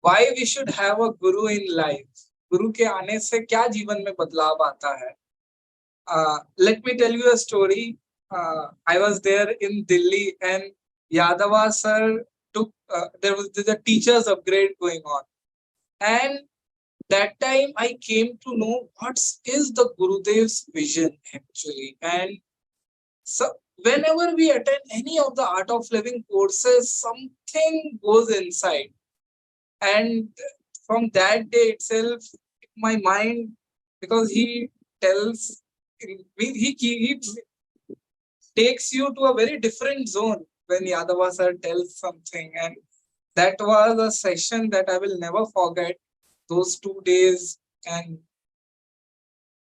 why we should have a guru in life. गुरु के आने से क्या जीवन में बदलाव आता है. Let me tell you a story. I was there in Delhi and Yadava sir took, there was a teacher's upgrade going on. And that time I came to know what is the Gurudev's vision actually. And so whenever we attend any of the Art of Living courses, something goes inside. And from that day itself, my mind, because he tells, he takes you to a very different zone when Yadava sir tells something. And that was a session that I will never forget, those 2 days. And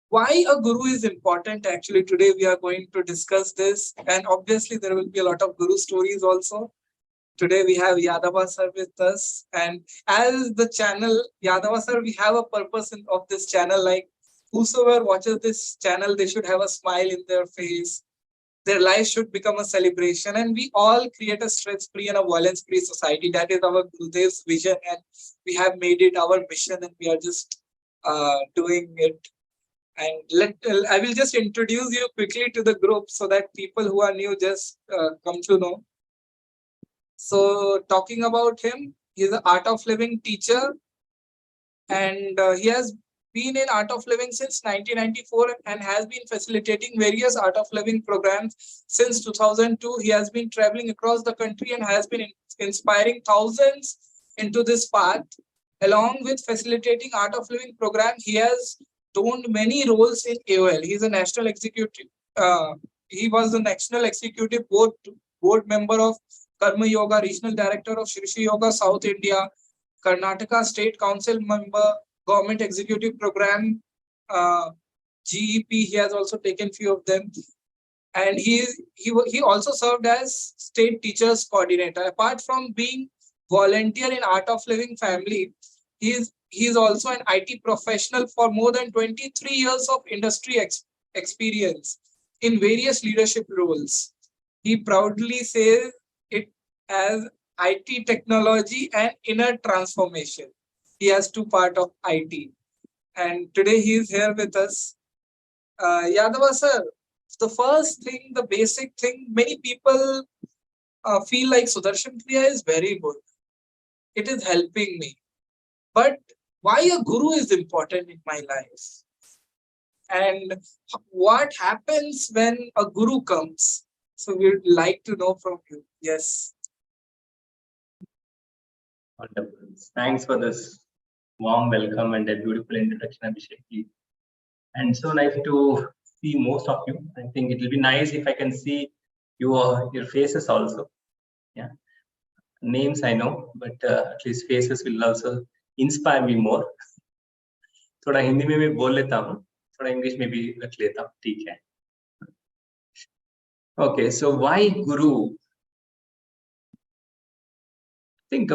why a guru is important, actually today we are going to discuss this, and obviously there will be a lot of guru stories also. Today we have Yadava sir with us, and as the channel Yadava sir, we have a purpose of this channel, like whosoever watches this channel, they should have a smile in their face. Their life should become a celebration, and we all create a stress-free and a violence-free society. That is our Gurudev's vision, and we have made it our mission, and we are just doing it. And I will just introduce you quickly to the group so that people who are new just come to know. So talking about him, he is an Art of Living teacher, and he has been in Art of Living since 1994 and has been facilitating various Art of Living programs since 2002. He has been traveling across the country and has been inspiring thousands into this path. Along with facilitating Art of Living program, he has donned many roles in AOL. He is a national executive. He was the national executive board member of Karma Yoga, regional director of Shri Shri Yoga South India, Karnataka State Council member, Government Executive Program, GEP. He has also taken few of them, and he also served as State Teachers Coordinator. Apart from being volunteer in Art of Living family, he is also an IT professional for more than 23 years of industry experience in various leadership roles. He proudly says it as IT technology and inner transformation. He has 2 parts of IT. And today he is here with us. Yadava sir, the first thing, the basic thing, many people feel like Sudershan Kriya is very good. It is helping me. But why a guru is important in my life? And what happens when a guru comes? So we would like to know from you. Yes. Wonderful. Thanks for this warm welcome and a beautiful introduction, Abhishek. And so nice to see most of you. I think it will be nice if I can see your faces also. Yeah, names I know, but at least faces will also inspire me more. थोड़ा हिंदी में भी बोल लेता हूँ, थोड़ा English में भी रख लेता हूँ, ठीक है? Okay, so why Guru? I think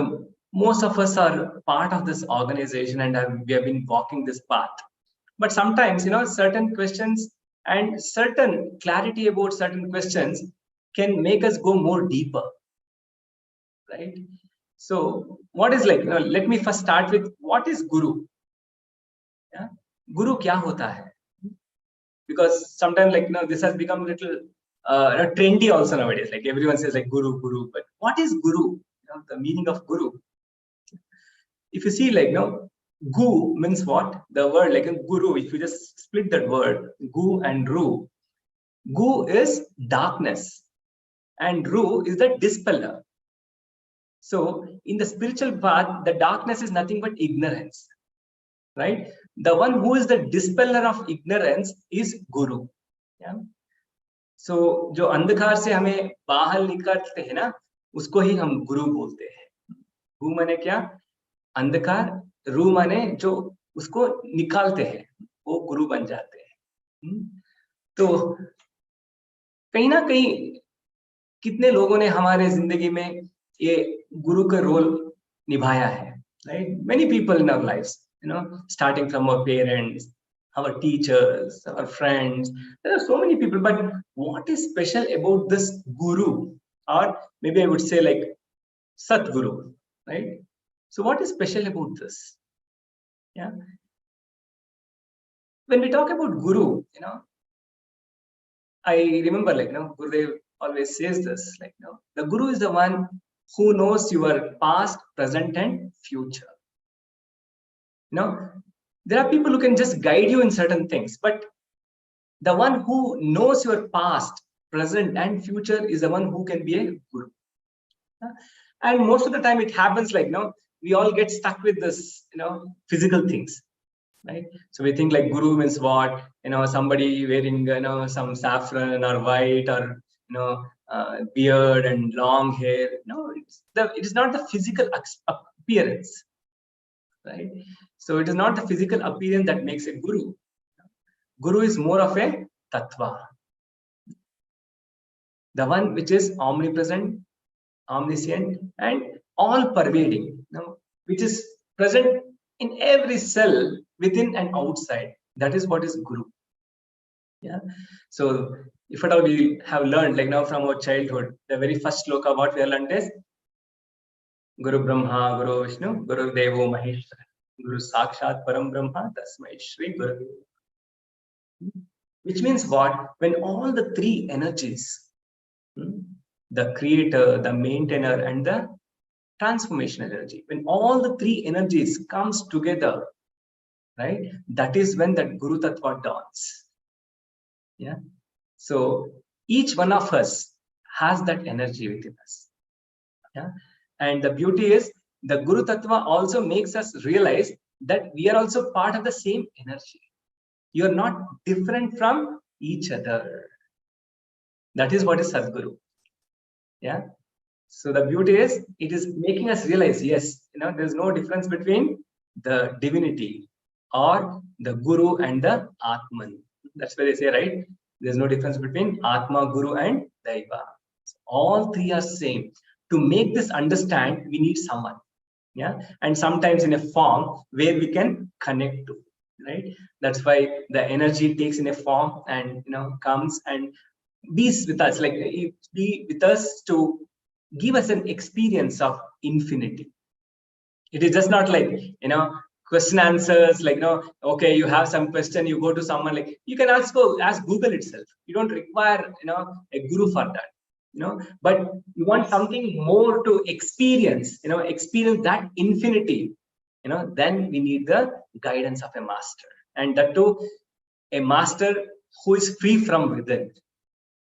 most of us are part of this organization and we have been walking this path. But sometimes, certain questions and certain clarity about certain questions can make us go more deeper, right? So what is like, let me first start with what is Guru? Yeah? Guru kya hota hai? Because sometimes this has become a little trendy also nowadays. Like everyone says like Guru, but what is Guru? The meaning of Guru. If you see Gu means what? The word like a Guru, if you just split that word, Gu and Ru. Gu is darkness and Ru is the dispeller. So in the spiritual path, the darkness is nothing but ignorance, right? The one who is the dispeller of ignorance is Guru. Yeah. So जो अंधकार से हमें बाहर निकालते हैं ना, उसको ही हम गुरु बोलते हैं. गु माने क्या? अंधकार. रू माने जो उसको निकालते हैं, वो गुरु बन जाते हैं. तो कहीं ना कहीं कितने लोगों ने हमारे जिंदगी में ये गुरु का रोल निभाया है, right? Many people in our lives, starting from our parents, our teachers, our friends. There are so many people, but what is special about this Guru? Or maybe I would say like Satguru, right? So what is special about this? Yeah. When we talk about Guru, I remember, Gurudev always says this, the Guru is the one who knows your past, present, and future. There are people who can just guide you in certain things, but the one who knows your past, present, and future is the one who can be a Guru. And most of the time it happens we all get stuck with this, physical things. Right? So we think like Guru means what? Somebody wearing some saffron or white or beard and long hair. No, it is not the physical appearance, right? So it is not the physical appearance that makes a Guru. Guru is more of a tattva, the one which is omnipresent, omniscient, and all pervading. Which is present in every cell within and outside. That is what is Guru. Yeah. So if at all we have learned from our childhood, the very first sloka what we have learned is Guru Brahma, Guru Vishnu, Guru Devo Maheshwara, Guru Sakshat Param Brahma, Tasmai Shri Guru. Which means what? When all the three energies, the creator, the maintainer, and the transformational energy, when all the three energies comes together, right, that is when that Guru Tattva dawns. Yeah. So each one of us has that energy within us. Yeah. And the beauty is the Guru Tattva also makes us realize that we are also part of the same energy. You are not different from each other. That is what is Sadguru. Yeah. So the beauty is, it is making us realize, yes, there's no difference between the divinity or the Guru and the Atman. That's why they say, right? There's no difference between Atma, Guru, and Daiva. So all three are same. To make this understand, we need someone. Yeah. And sometimes in a form where we can connect to, right? That's why the energy takes in a form and, comes and be with us, be with us to give us an experience of infinity. It is just not question answers, okay, you have some question, you go to someone, you can ask Google itself. You don't require, a Guru for that, but you want something more to experience, experience that infinity, then we need the guidance of a master. And that too, a master who is free from within.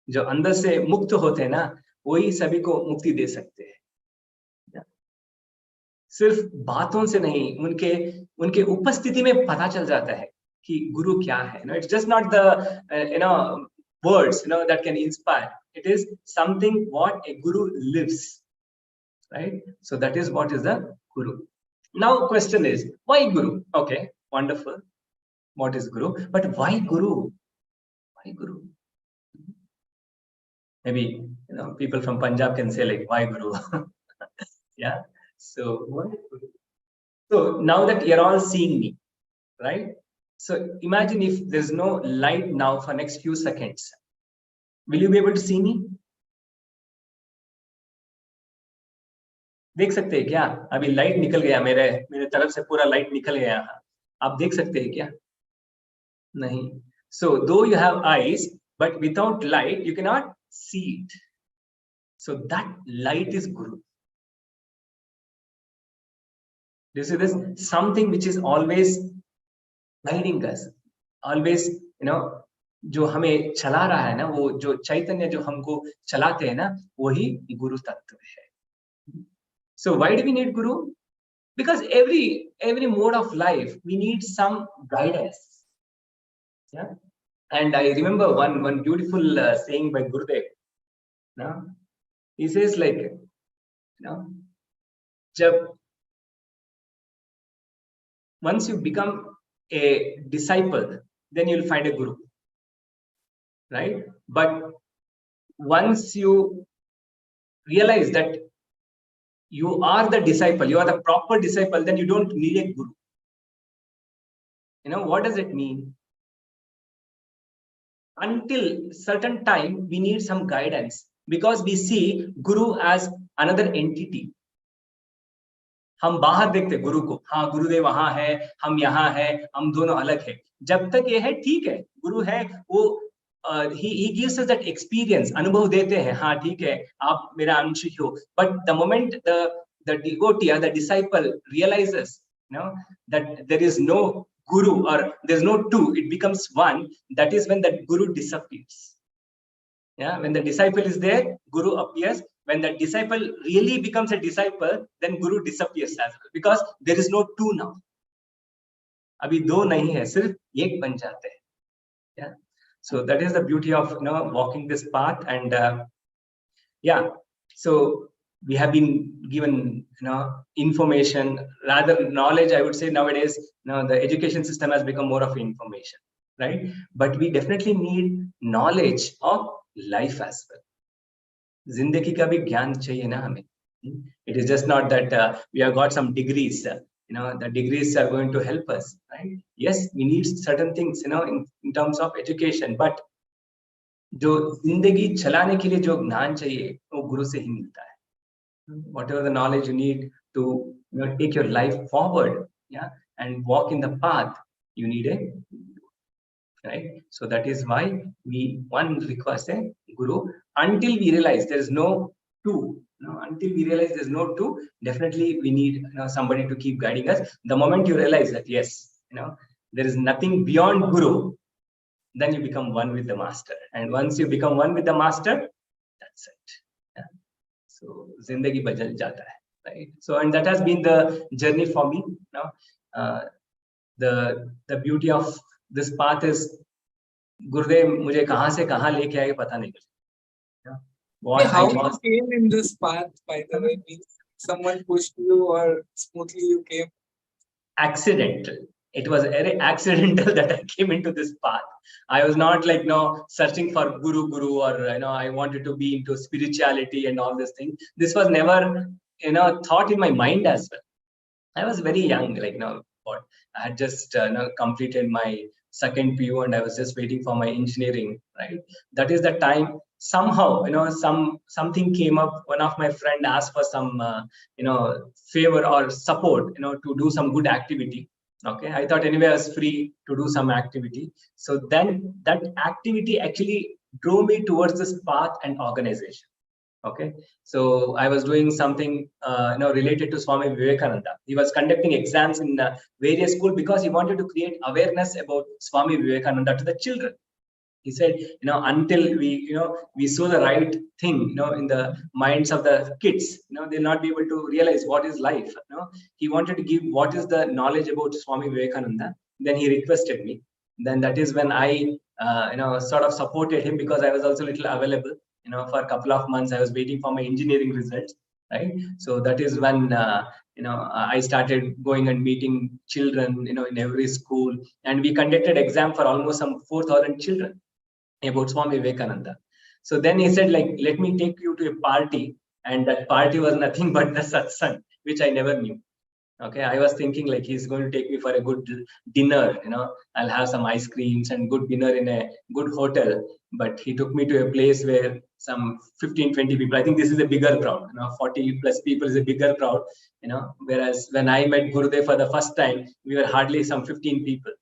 जो अंदर से मुक्त होते हैं ना, वही सभी को मुक्ति दे सकते हैं. सिर्फ बातों से नहीं, उनके उपस्थिति में पता चल जाता है कि गुरु क्या है. It's just not the words that can inspire. It is something what a guru lives, right? So that is what is the Guru. Now question is, why Guru? Okay, wonderful. What is Guru? But why Guru? Why Guru? Maybe people from Punjab can say why Guru? Yeah. So why Guru? So now that you're all seeing me, right? So imagine if there's no light now for next few seconds. Will you be able to see me? देख सकते हैं क्या? अभी light निकल गया, मेरे तरफ से पूरा लाइट निकल गया. आप देख सकते हैं क्या? नहीं. So though you have eyes, but without light you cannot see it. So that light is Guru. You see this? Something which is always guiding us, always जो हमें चला रहा है ना, वो जो चैतन्य जो हमको चलाते हैं ना, वही गुरु तत्व है. So why do we need Guru? Because every mode of life we need some guidance. Yeah. And I remember one beautiful saying by Gurudev. He says once you become a disciple, then you'll find a Guru, right? But once you realize that you are the disciple, you are the proper disciple, then you don't need a Guru. What does it mean? Until certain time, we need some guidance because we see Guru as another entity. हम बाहर देखते गुरु को, हाँ गुरुदेव वहां है, हम यहाँ है, हम दोनों अलग है। जब तक ये है ठीक है, गुरु है वो, he gives us that experience, अनुभव देते हैं, हाँ ठीक है आप मेरा अंश हो। But the moment the devotee or the disciple realizes, you know, that there is no guru or there's no two, it becomes one. That is when that guru disappears. Yeah, when the disciple is there, guru appears. When the disciple really becomes a disciple, then guru disappears as well, because there is no two now. अभी दो नहीं है, सिर्फ एक बन जाते हैं. Yeah. So that is the beauty of walking this path. And yeah, so we have been given information, rather knowledge, I would say. Nowadays the education system has become more of information, right? But we definitely need knowledge of life as well. Zindagi ka bhi gyan chahiye na hame. It is just not that we have got some degrees. The degrees are going to help us, right? Yes, we need certain things, in terms of education, but जो जिंदगी चलाने के लिए जो ज्ञान चाहिए वो गुरु से ही मिलता है. Whatever the knowledge you need to take your life forward, yeah, and walk in the path, you need a guru, right? So that is why one requires a guru until we realize there is no two. Until we realize there's no two, definitely we need somebody to keep guiding us. The moment you realize that yes, there is nothing beyond guru, then you become one with the master. And once you become one with the master, that's it. Yeah. So zindagi badal jata hai, right? So, and that has been the journey for me. The beauty of this path is Gurudev mujhe kahan se kahan leke aaye pata nahi chala. How you came in this path, by the way? Means someone pushed you or smoothly you came? Accidental. It was very accidental that I came into this path. I was not like searching for guru or I wanted to be into spirituality and all these things. This was never thought in my mind as well. I was very young, I had just completed my second PU and I was just waiting for my engineering, right? That is the time. Somehow, something came up. One of my friend asked for some, favor or support, to do some good activity. Okay, I thought anyway I was free to do some activity. So then that activity actually drove me towards this path and organization. Okay, so I was doing something related to Swami Vivekananda. He was conducting exams in various schools because he wanted to create awareness about Swami Vivekananda to the children. He said, until we sow the right thing, in the minds of the kids, they'll not be able to realize what is life. He wanted to give what is the knowledge about Swami Vivekananda. Then he requested me. Then that is when I, sort of supported him, because I was also a little available. For a couple of months, I was waiting for my engineering results, right? So that is when, I started going and meeting children, in every school. And we conducted exam for almost some 4,000 children about Swami Vivekananda. So then he said, let me take you to a party. And that party was nothing but the satsang, which I never knew. Okay, I was thinking he's going to take me for a good dinner, I'll have some ice creams and good dinner in a good hotel. But he took me to a place where some 15, 20 people, I think this is a bigger crowd, 40 plus people is a bigger crowd, whereas when I met Gurudev for the first time, we were hardly some 15 people.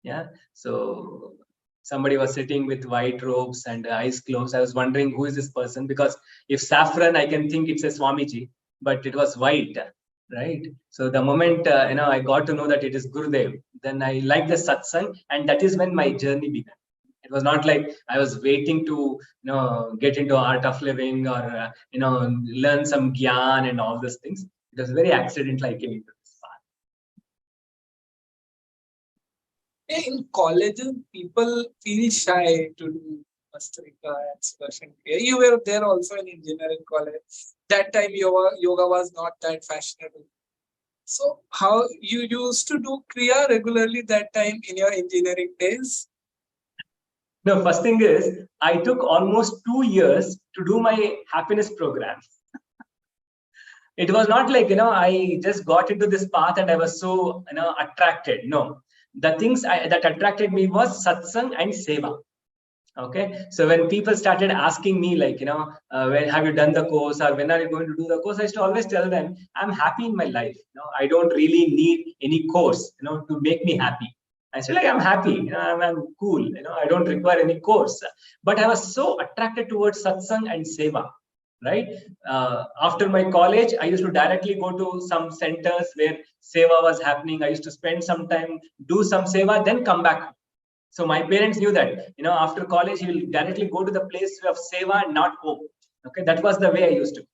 Yeah. So somebody was sitting with white robes and eyes closed. I was wondering who is this person, because if saffron, I can think it's a Swamiji, but it was white. Right. So the moment I got to know that it is Gurudev, then I liked the satsang, and that is when my journey began. It was not like I was waiting to get into art of living or learn some gyan and all these things. It was very accidental I came into this path. In colleges, people feel shy to do Vastrika and Sudershan. You were there also in engineering college. That time yoga was not that fashionable. So how you used to do Kriya regularly that time in your engineering days? The first thing is, I took almost 2 years to do my happiness program. It was not like, I just got into this path and I was so, attracted. No, the things that attracted me was satsang and seva. Okay, so when people started asking me, like, when have you done the course, or when are you going to do the course, I used to always tell them, I'm happy in my life. I don't really need any course, to make me happy. I said, like, I'm happy, I'm cool, I don't require any course. But I was so attracted towards satsang and seva, right? After my college, I used to directly go to some centers where seva was happening. I used to spend some time, do some seva, then come back. So my parents knew that, after college, he will directly go to the place of seva and not home. Okay, that was the way I used to.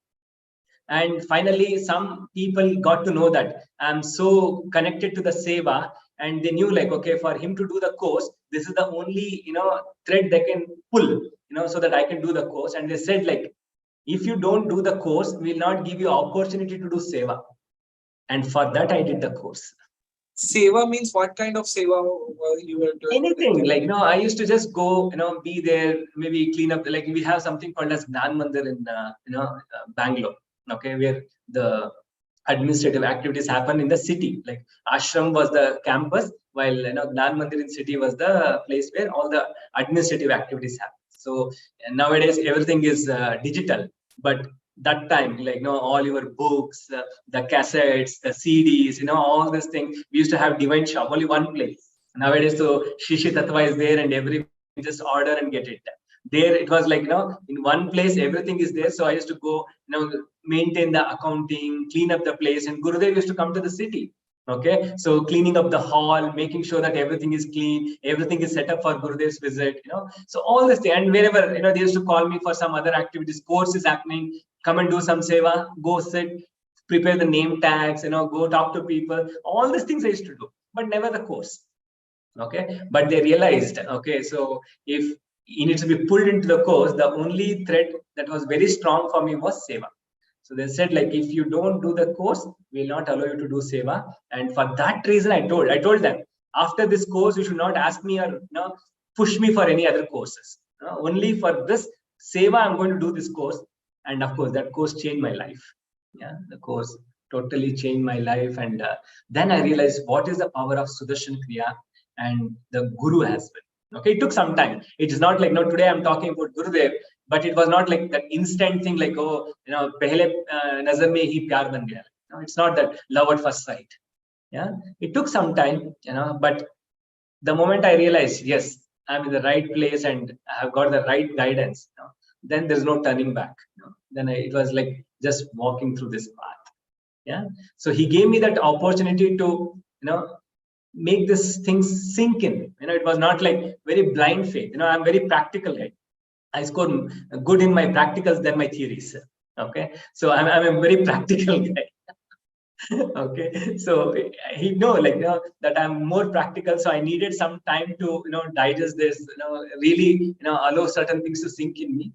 And finally, some people got to know that I'm so connected to the seva, and they knew, like, okay, for him to do the course, this is the only, thread they can pull, so that I can do the course. And they said, like, if you don't do the course, we'll not give you opportunity to do seva. And for that, I did the course. Seva means what kind of seva you were doing? Anything, like, I used to just go, be there, maybe clean up. Like, we have something called as Gnan Mandir in, Bangalore, okay, where the administrative activities happen in the city. Like, ashram was the campus, while, Gnan Mandir in city was the place where all the administrative activities happen. So nowadays, everything is digital, but that time, like, all your books, the cassettes, the CDs, all these things, we used to have divine shop, only one place. Nowadays, so Shishi Tattva is there, and every just order and get it. There it was like, in one place, everything is there. So I used to go, maintain the accounting, clean up the place, and Gurudev used to come to the city. Okay, so cleaning up the hall, making sure that everything is clean, everything is set up for Gurudev's visit, So all this thing, and wherever, they used to call me for some other activities, course is happening, come and do some seva, go sit, prepare the name tags, go talk to people. All these things I used to do, but never the course. Okay, but they realized, okay, so if he needs to be pulled into the course, the only thread that was very strong for me was seva. So they said, like, if you don't do the course, we'll not allow you to do seva. And for that reason, I told them, after this course, you should not ask me or push me for any other courses. Only for this seva, I'm going to do this course. And of course, that course changed my life. Yeah, the course totally changed my life. And then I realized what is the power of Sudershan Kriya and the Guru has been. Okay, it took some time. It is not like, today I'm talking about Gurudev, but it was not like that instant thing, like, oh, pehle nazar mein hi pyar ban gaya. It's not that love at first sight. Yeah, it took some time, but the moment I realized, yes, I'm in the right place and I have got the right guidance, then there's no turning back. Then it was like just walking through this path. Yeah, so he gave me that opportunity to, make this thing sink in. It was not like very blind faith. I'm very practical guy. I scored good in my practicals than my theories. Okay, so I'm a very practical guy. Okay, so he know, like, that I'm more practical. So I needed some time to, digest this, really, allow certain things to sink in me.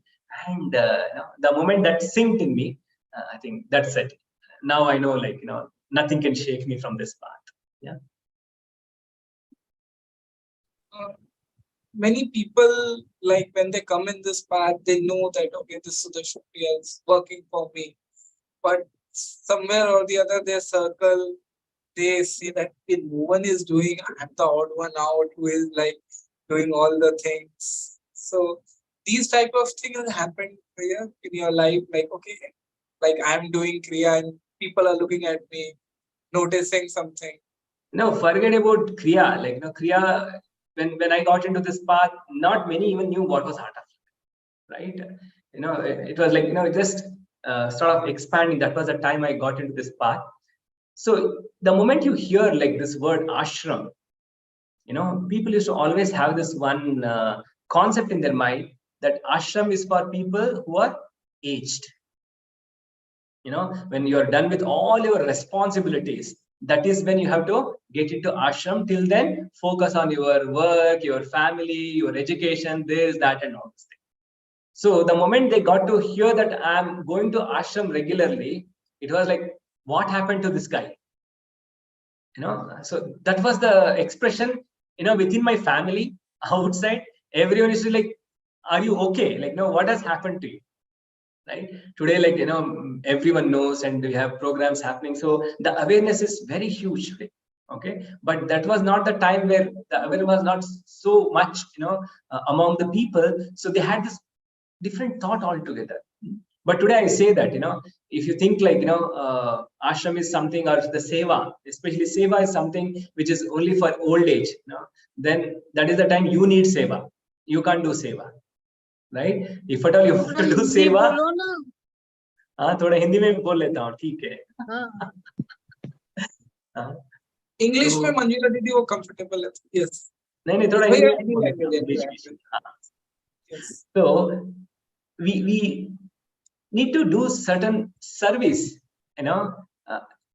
And the moment that sinked in me, I think that's it. Now I know, like, nothing can shake me from this path. Yeah. Many people, like, when they come in this path, they know that, okay, this Sudershan Kriya is working for me. But somewhere or the other, their circle, they see that no one is doing, I'm the odd one out who is, like, doing all the things. So these type of things happen here in your life, like, okay, like, I'm doing Kriya and people are looking at me, noticing something. No, forget about Kriya. Like, Kriya, when I got into this path, not many even knew what was Hatha, right? It was like, just sort of expanding. That was the time I got into this path. So the moment you hear, like, this word ashram, people used to always have this one concept in their mind that ashram is for people who are aged. When you're done with all your responsibilities, that is when you have to get into ashram. Till then, focus on your work, your family, your education, this, that, and all this thing. So the moment they got to hear that I'm going to ashram regularly, it was like, what happened to this guy? So that was the expression, within my family, outside, everyone is like, are you okay? Like, what has happened to you? Right? Today, like, everyone knows, and we have programs happening. So the awareness is very huge today. Okay. Okay, but that was not the time where the awareness was not so much, among the people. So they had this different thought altogether. But today I say that, if you think like, ashram is something, or the seva, especially seva is something which is only for old age, then that is the time you need seva. You can't do seva, right? If at all you want to do seva, हाँ थोड़ा हिंदी में बोल लेता हूँ, ठीक है. English में मंजुला दीदी वो कंफर्टेबल है. यस. नहीं थोड़ा Hindi. So we need to do certain service,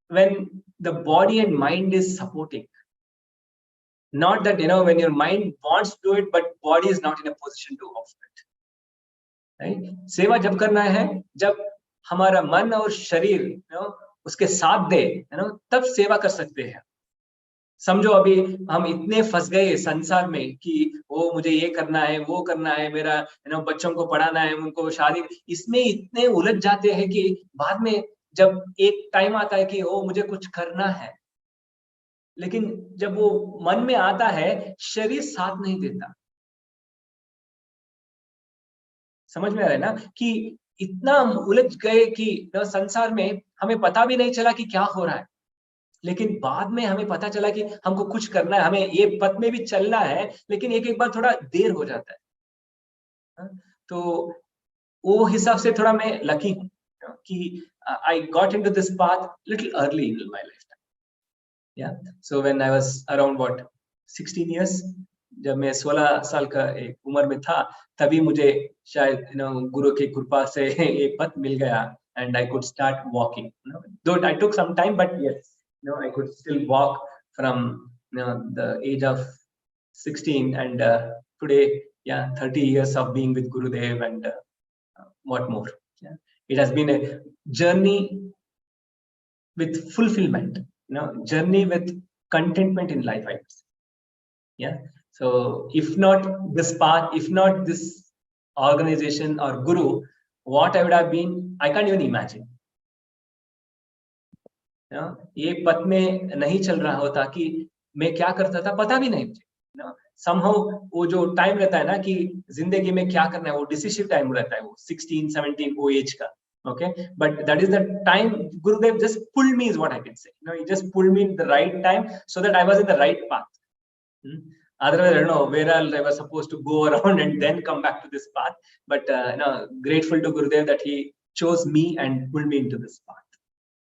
when the body and mind is supporting. Not that, when your mind wants to do it, but body is not in a position to offer it. Right? सेवा जब करना है, जब हमारा मन और शरीर, उसके साथ दे, तब सेवा कर सकते हैं. समझो अभी हम इतने फंस गए संसार में कि वो मुझे ये करना है, वो करना है, मेरा बच्चों को पढ़ाना है, उनको शादी, इसमें इतने उलझ जाते हैं कि बाद में जब एक टाइम आता है कि ओ मुझे कुछ करना है, लेकिन जब वो मन में आता है, शरीर साथ नहीं देता. समझ में आ रहा है ना कि इतना उलझ गए कि संसार में हमें पता भी नहीं चला कि क्या हो रहा है, लेकिन बाद में हमें पता चला कि हमको कुछ करना है, हमें ये पथ में भी चलना है, लेकिन एक बार थोड़ा देर हो जाता है. तो वो हिसाब से थोड़ा मैं लकी हूँ कि I got into this path little early in my life. Yeah, so when I was around 16 years, जब मैं 16 साल का एक उम्र में था, तभी मुझे शायद गुरु की कृपा से एक पथ मिल गया, and I could start walking. Though I took some time, but yes, I could still walk from the age of 16, and today, 30 years of being with Gurudev, and what more. Yeah. It has been a journey with fulfillment. Journey with contentment in life, I would say. Yeah. So if not this path, if not this organization or guru, what I would have been, I can't even imagine. ये पथ में नहीं चल रहा होता कि मैं क्या करता था, पता भी नहीं मुझे. Somehow वो जो टाइम रहता है ना कि जिंदगी में क्या करना है, वो डिसिसिव टाइम रहता है, वो 16, 17 वो एज का. Okay, but that is the time Gurudev just pulled me, is what I can say. He just pulled me in the right time so that I was in the right path. Otherwise, I don't know where else I was supposed to go around and then come back to this path. But grateful to Gurudev that he chose me and pulled me into this path.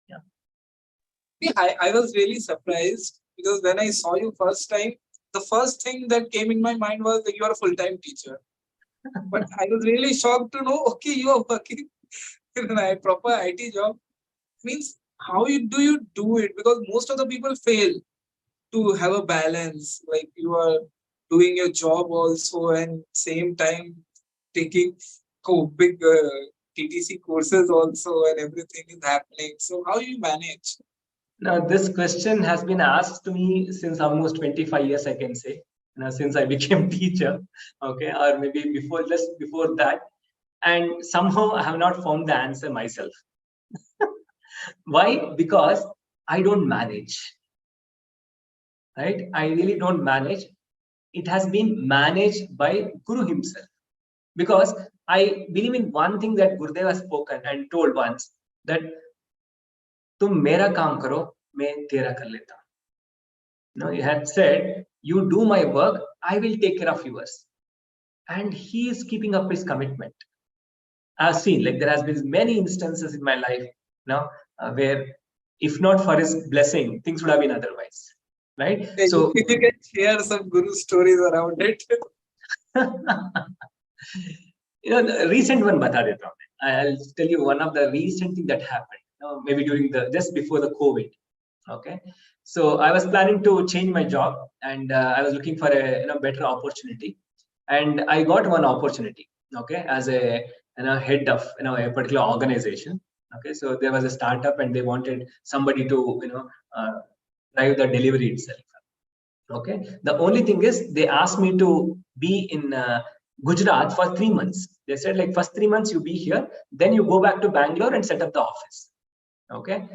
Yeah. I was really surprised because when I saw you first time, the first thing that came in my mind was that you are a full-time teacher. But I was really shocked to know, okay, you are working in a proper IT job. Means how do you do it? Because most of the people fail to have a balance. Like you are doing your job also and same time taking big TTC courses also, and everything is happening. So how you manage? Now this question has been asked to me since almost 25 years, I can say. Since I became teacher, okay, or maybe just before that. And somehow I have not found the answer myself. Why? Because I don't manage. Right? I really don't manage. It has been managed by Guru himself. Because I believe in one thing that Gurudev has spoken and told once, that तुम मेरा काम करो, मैं तेरा कर लेता हूँ. He had said, you do my work, I will take care of yours. And he is keeping up his commitment. I've seen, like, there has been many instances in my life where if not for his blessing, things would have been otherwise, right? So if you can share some guru stories around it. The recent one bata deta hu. I'll tell you one of the recent thing that happened, maybe during just before the COVID. Okay, so I was planning to change my job, and I was looking for a better opportunity, and I got one opportunity. Okay, as a head of a particular organization. Okay, so there was a startup and they wanted somebody to drive the delivery itself. Okay, the only thing is they asked me to be in Gujarat for 3 months. They said, like, first 3 months you be here, then you go back to Bangalore and set up the office. Okay,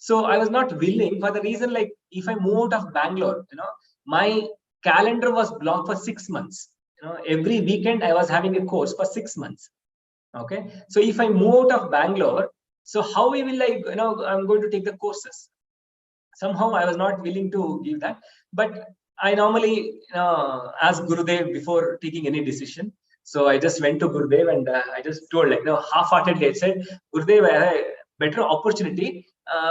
So I was not willing, for the reason like, if I moved out of Bangalore, my calendar was blocked for 6 months. Every weekend I was having a course for 6 months. Okay. So if I move out of Bangalore, so how we will I'm going to take the courses. Somehow I was not willing to give that. But I normally ask Gurudev before taking any decision. So I just went to Gurudev and I just told, half-heartedly, I said, Gurudev, I have a better opportunity,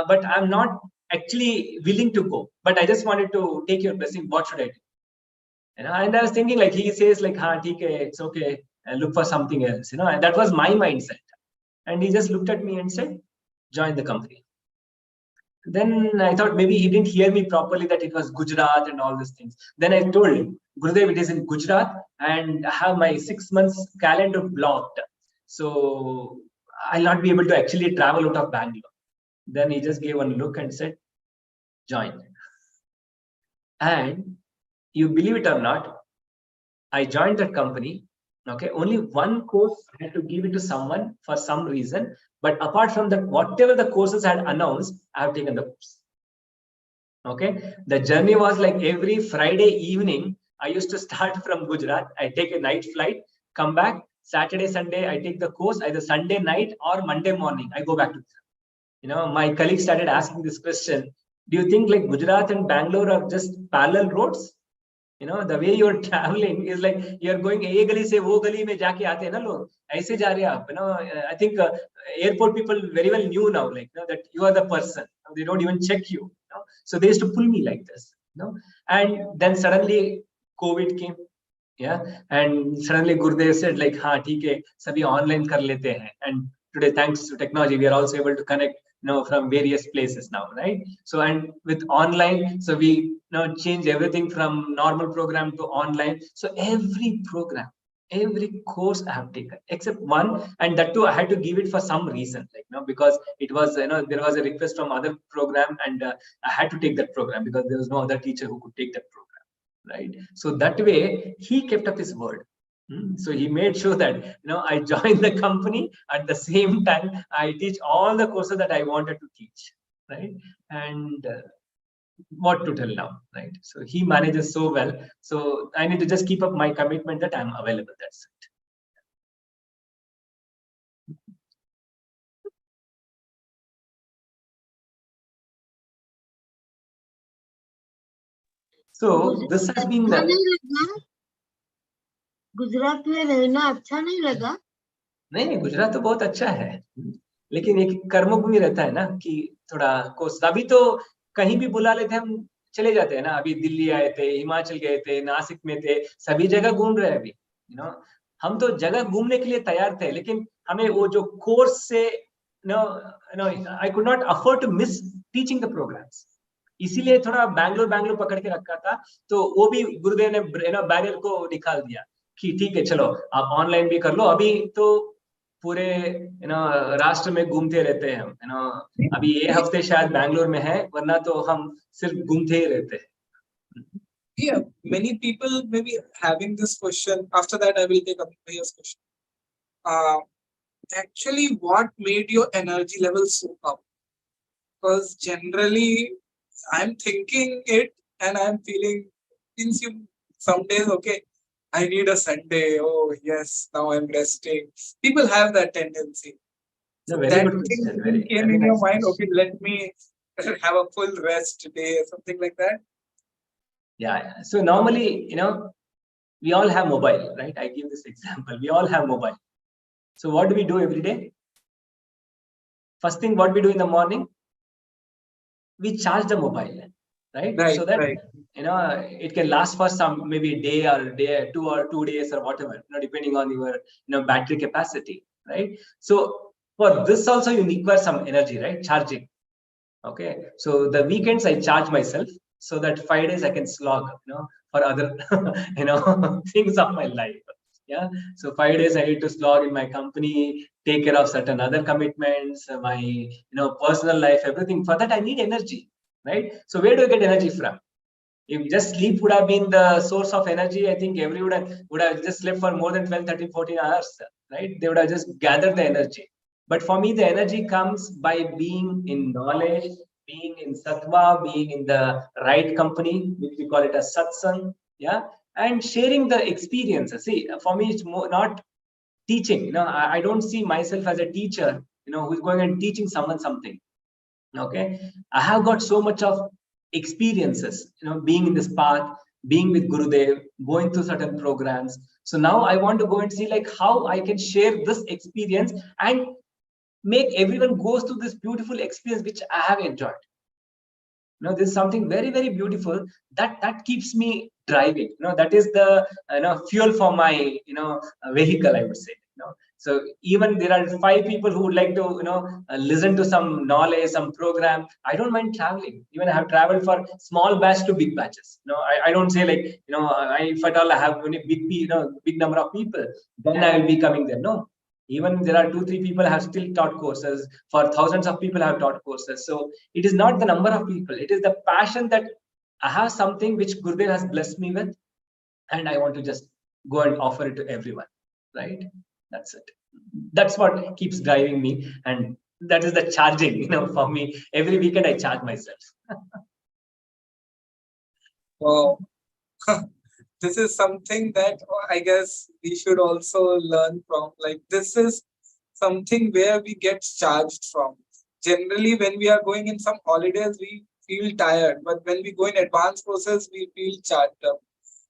but I'm not actually willing to go. But I just wanted to take your blessing. What should I do? And I was thinking, like, he says, like, it's okay, look for something else. And that was my mindset. And he just looked at me and said, join the company. Then I thought maybe he didn't hear me properly, that it was Gujarat and all these things. Then I told him, Gurudev, it is in Gujarat and I have my 6 months calendar blocked. So I'll not be able to actually travel out of Bangalore. Then he just gave one look and said, join. And you believe it or not, I joined that company. Okay, only one course I had to give it to someone for some reason. But apart from that, whatever the courses I had announced, I have taken the course. Okay, the journey was like every Friday evening, I used to start from Gujarat. I take a night flight, come back, Saturday, Sunday, I take the course, either Sunday night or Monday morning, I go back to Gujarat. My colleagues started asking this question, do you think like Gujarat and Bangalore are just parallel roads? The way you're traveling is like you're going a gali se wo gali mein jaake aate na log aise ja rahe aap. I think airport people very well knew now, like that you are the person. They don't even check you. So they used to pull me like this. And then suddenly COVID came. Yeah, and suddenly Gurudev said, like, हाँ ठीक है, सभी online कर लेते हैं. And today, thanks to technology, we are also able to connect, from various places now, right? So, and with online, so we change everything from normal program to online. So every program, every course I have taken except one, and that too I had to give it for some reason, like because it was there was a request from other program, and I had to take that program because there was no other teacher who could take that program, right? So that way he kept up his word. So he made sure that I joined the company at the same time. I teach all the courses that I wanted to teach, right? And what to tell now, right? So he manages so well. So I need to just keep up my commitment that I'm available. That's it. So this has been Gujarat में रहना अच्छा नहीं लगा? नहीं, गुजरात तो बहुत अच्छा है, लेकिन एक कर्मभूमि रहता है ना कि थोड़ा कोर्स, अभी तो कहीं भी बुला लेते हम चले जाते हैं ना. अभी दिल्ली आए थे, हिमाचल गए थे, नासिक में थे, सभी जगह घूम रहे हैं अभी. हम तो जगह घूमने के लिए तैयार थे, लेकिन हमें वो जो कोर्स से I could not afford to miss teaching the programmes. इसीलिए थोड़ा बैंगलोर पकड़ के रखा था. तो वो भी गुरुदेव ने बैरियर को निकाल दिया कि ठीक है, चलो आप ऑनलाइन भी कर लो. अभी तो पूरे राष्ट्र में घूमते रहते हैं हम. अभी ये हफ्ते शायद बैंगलोर में है, वरना तो हम सिर्फ घूमते ही रहते हैं. Yeah, many people may be having this question. After that, I will take up this question. Actually, what made your energy level so up? Because generally, I'm thinking it and I'm feeling, some days, okay, I need a Sunday. Oh, yes, now I'm resting. People have that tendency. No, very that good thing question. came in your mind, okay, let me have a full rest today, something like that. Yeah. So normally, we all have mobile, right? I give this example. We all have mobile. So what do we do every day? First thing, what we do in the morning? We charge the mobile, right? So that it can last for some maybe a day or day, 2 days or whatever, depending on your battery capacity, right? So for this also you require some energy, right? Charging. Okay. So the weekends I charge myself, so that 5 days I can slog, for other, things of my life. Yeah. So 5 days I need to slog in my company, take care of certain other commitments, my, personal life, everything. For that I need energy, right? So where do I get energy from? If just sleep would have been the source of energy, I think everyone would have just slept for more than 12, 13, 14 hours, right? They would have just gathered the energy. But for me, the energy comes by being in knowledge, being in Sattva, being in the right company, which we call it as satsang, yeah, and sharing the experiences. See, for me, it's more not teaching. You know, I don't see myself as a teacher, you know, who's going and teaching someone something. Okay, I have got so much of experiences, you know, being in this path, being with Gurudev, going through certain programs. So now I want to go and see like how I can share this experience and make everyone goes through this beautiful experience which I have enjoyed. You know, this is something very, very beautiful that keeps me driving. You know, that is the fuel for my vehicle, I would say. You know, so even there are 5 people who would like to listen to some knowledge, some program. I don't mind traveling. Even I have traveled for small batch to big batches. You know, I don't say like if at all I have big number of people, then I will be coming there. No. Even there are 2-3 people have still taught courses, for thousands of people have taught courses. So it is not the number of people, it is the passion that I have something which Gurudev has blessed me with, and I want to just go and offer it to everyone, right? That's it. That's what keeps driving me, and that is the charging, for me. Every weekend I charge myself. Wow. This is something that I guess we should also learn from. Like, this is something where we get charged from. Generally, when we are going in some holidays, we feel tired, but when we go in advanced courses, we feel charged up.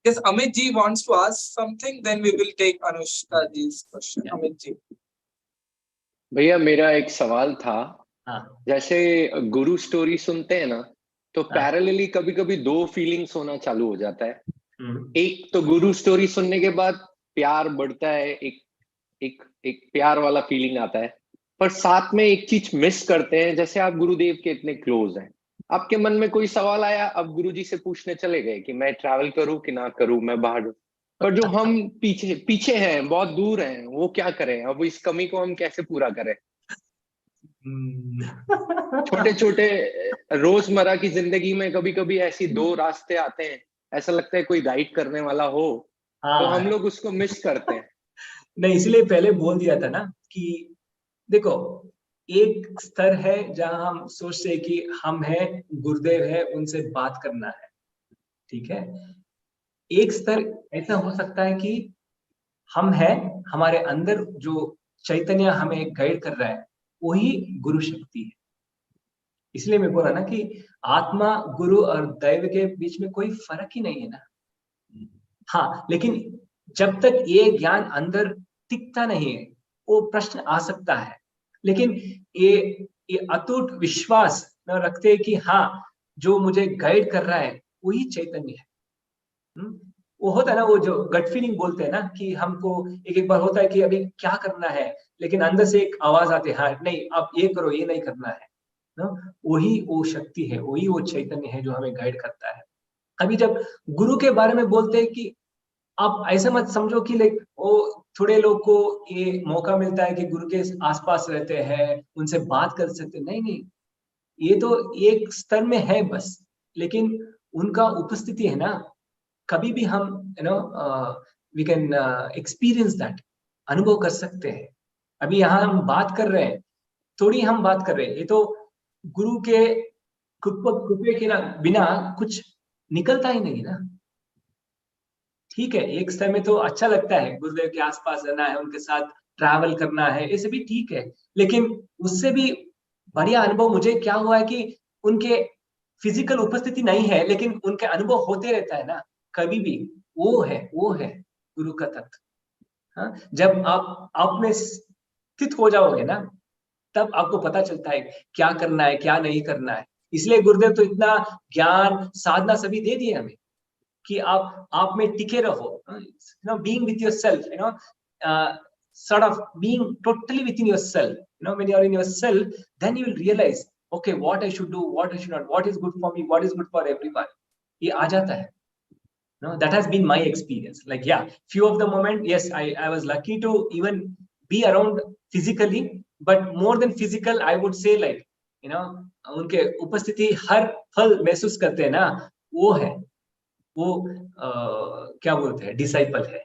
Yes, Amit ji wants to ask something, then we will take Anushka ji's question. Yeah. Amit ji. भैया मेरा एक सवाल था, जैसे गुरु story सुनते हैं ना, तो पैरेलली कभी कभी 2 फीलिंग्स होना चालू हो जाता है। एक तो गुरु स्टोरी सुनने के बाद प्यार बढ़ता है, एक प्यार वाला फीलिंग आता है, पर साथ में एक चीज मिस करते हैं। जैसे आप गुरुदेव के इतने क्लोज हैं, आपके मन में कोई सवाल आया, अब गुरुजी से पूछने चले गए कि मैं ट्रैवल करूं कि ना करूं, मैं बाहर, पर जो हम पीछे हैं, बहुत दूर हैं, वो क्या करें? अब इस कमी को हम कैसे पूरा करें? छोटे छोटे रोजमर्रा की जिंदगी में कभी कभी ऐसी 2 रास्ते आते हैं, ऐसा लगता है कोई गाइड करने वाला हो, तो हम लोग उसको मिस करते हैं। नहीं, इसलिए पहले बोल दिया था ना कि देखो, एक स्तर है जहां हम सोचते हैं कि हम हैं, गुरुदेव है, उनसे बात करना है, ठीक है। एक स्तर ऐसा हो सकता है कि हम हैं, हमारे अंदर जो चैतन्य हमें गाइड कर रहा है वही गुरु शक्ति है। इसलिए मैं बोला ना कि आत्मा, गुरु और दैव के बीच में कोई फर्क ही नहीं है ना। हाँ, लेकिन जब तक ये ज्ञान अंदर टिकता नहीं है, वो प्रश्न आ सकता है। लेकिन ये अटूट विश्वास न रखते हैं कि हाँ, जो मुझे गाइड कर रहा है वही चैतन्य है। वो होता है ना, वो जो गट फीलिंग बोलते हैं ना, कि हमको एक बार होता है कि अभी क्या करना है, लेकिन अंदर से एक आवाज आती है, हाँ नहीं, आप ये करो, ये नहीं करना है ना। वही वो शक्ति है, वही वो चैतन्य है जो हमें गाइड करता है। अभी जब गुरु के बारे में बोलते हैं कि आप ऐसा मत समझो कि लाइक वो थोड़े लोग को ये मौका मिलता है कि गुरु के आसपास रहते हैं, उनसे बात कर सकते हैं। नहीं, ये तो एक स्तर में है बस, लेकिन उनका उपस्थिति है ना, कभी भी हम वी कैन एक्सपीरियंस दैट, अनुभव कर सकते हैं। अभी यहाँ हम बात कर रहे हैं, थोड़ी हम बात कर रहे हैं, ये तो गुरु के कृपे के बिना कुछ निकलता ही नहीं ना। ठीक है, एक समय में तो अच्छा लगता है गुरुदेव के आसपास रहना है, उनके साथ ट्रैवल करना है, ऐसे भी ठीक है, लेकिन उससे भी बढ़िया अनुभव मुझे क्या हुआ है कि उनके फिजिकल उपस्थिति नहीं है, लेकिन उनके अनुभव होते रहता है ना, कभी भी। वो है गुरु का तत्व। हाँ, जब आप में स्थित हो जाओगे ना, तब आपको पता चलता है क्या करना है, क्या नहीं करना है। इसलिए गुरुदेव तो इतना ज्ञान, साधना सभी दे दिए हमें कि आप में टिके रहो, being with yourself, sort of being totally within yourself. When you are in yourself, then you will realize, okay, what I should do, what I should not, what is good for me, what is good for everyone. ये आ जाता है. That has been my experience. Like, yeah, few of the moment, yes, I was lucky to even be around physically, but more than physical, I would say like, उनके उपस्थिति हर पल महसूस करते हैं ना, वो है, वो क्या बोलते हैं, डिसाइपल है।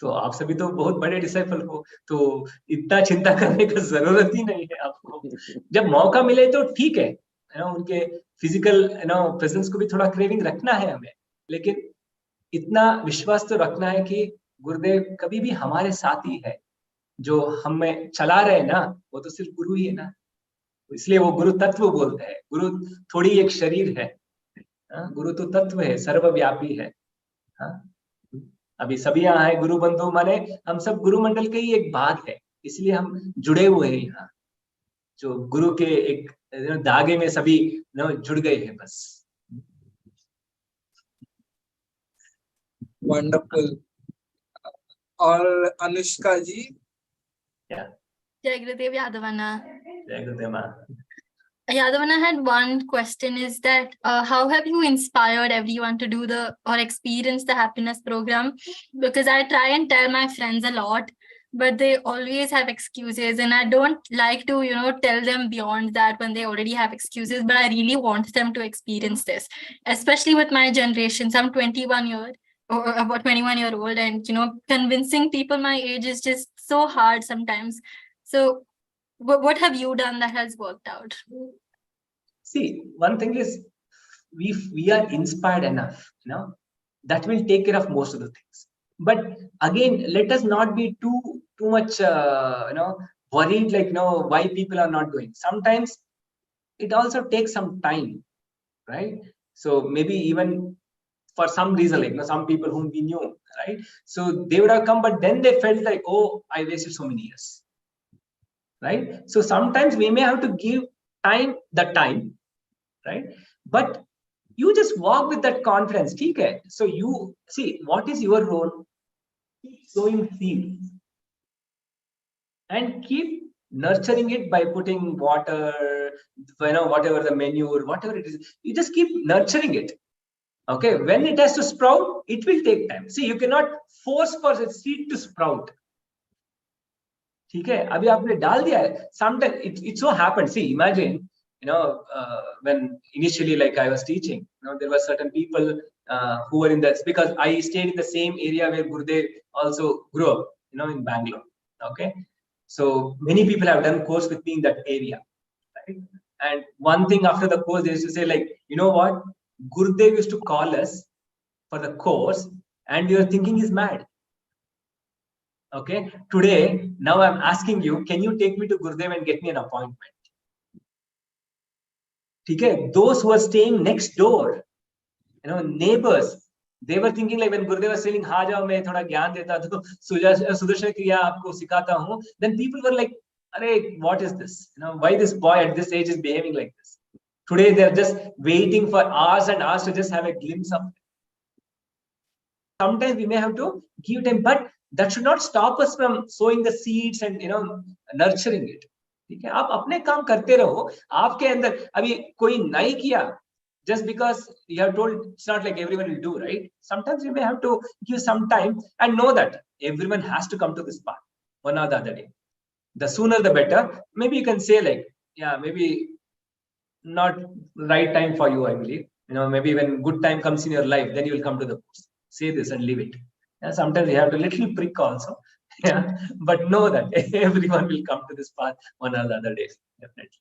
तो आप सभी तो बहुत बड़े डिसाइपल हो, तो इतना चिंता करने का जरूरत ही नहीं है आपको। जब मौका मिले तो ठीक है, उनके फिजिकल प्रेजेंस को भी थोड़ा क्रेविंग रखना है हमें, लेकिन इतना विश्वास तो रखना है कि गुरुदेव कभी भी हमारे साथ ही है, जो हमें चला रहे ना वो तो सिर्फ गुरु ही है ना, इसलिए वो गुरु तत्व बोलते हैं। गुरु थोड़ी एक शरीर है, गुरु तो तत्व है, सर्वव्यापी है। अभी सभी यहाँ है गुरु बंधु, माने हम सब गुरु मंडल के ही एक भाग है, इसलिए हम जुड़े हुए हैं यहाँ, जो गुरु के एक धागे में सभी जुड़ गए हैं बस। वंडरफुल। और अनुष्का जी? जय गुरुदेव यादवना। जय गुरुदेव। Yadavana had one question, is that how have you inspired everyone to do or experience the happiness program? Because I try and tell my friends a lot, but they always have excuses, and I don't like to, tell them beyond that when they already have excuses, but I really want them to experience this, especially with my generation. So I'm 21 or about 21-year-old, and, convincing people my age is just so hard sometimes. So what have you done that has worked out? See, one thing is we are inspired enough, that will take care of most of the things. But again, let us not be too much, worried, like, why people are not doing. Sometimes it also takes some time, right? So maybe even for some reason, like, some people whom we knew, right? So they would have come, but then they felt like, oh, I wasted so many years, right? So sometimes we may have to give the time, right? But you just walk with that confidence, okay? So you see, what is your role? Keep sowing seeds and keep nurturing it by putting water, whatever the manure, whatever it is, you just keep nurturing it. Okay, when it has to sprout, it will take time. See, you cannot force for the seed to sprout. ठीक है, अभी आपने डाल दिया है. Sometimes it so happened. See, imagine, when initially, like, I was teaching, there were certain people who were in this, because I stayed in the same area where Gurudev also grew up, in Bangalore. Okay, so many people have done course with me in that area, right? And one thing after the course, they used to say, like, you know what, Gurudev used to call us for the course, and we were thinking he's mad. Okay, today, now I'm asking you, can you take me to Gurudev and get me an appointment? Okay, those who are staying next door, neighbors, they were thinking, like, when Gurudev was saying, "Ha jao, main thoda gyan deta hu, Sudershan Kriya aapko sikhata hu," then people were like, "Arey, what is this? Why this boy at this age is behaving like this?" Today, they're just waiting for hours and hours to just have a glimpse of it. Sometimes we may have to give time, but that should not stop us from sowing the seeds and, nurturing it. ठीक है, आप अपने काम करते रहो, आपके अंदर अभी कोई नहीं किया, just because you have told, it's not like everyone will do, right? Sometimes you may have to give some time and know that everyone has to come to this path one or the other day. The sooner the better. Maybe you can say, like, yeah, maybe not right time for you, I believe. Maybe when good time comes in your life, then you will come to the course. Say this and leave it. Yeah, sometimes you have to little prick also. Yeah, but know that everyone will come to this path one or the other day, definitely.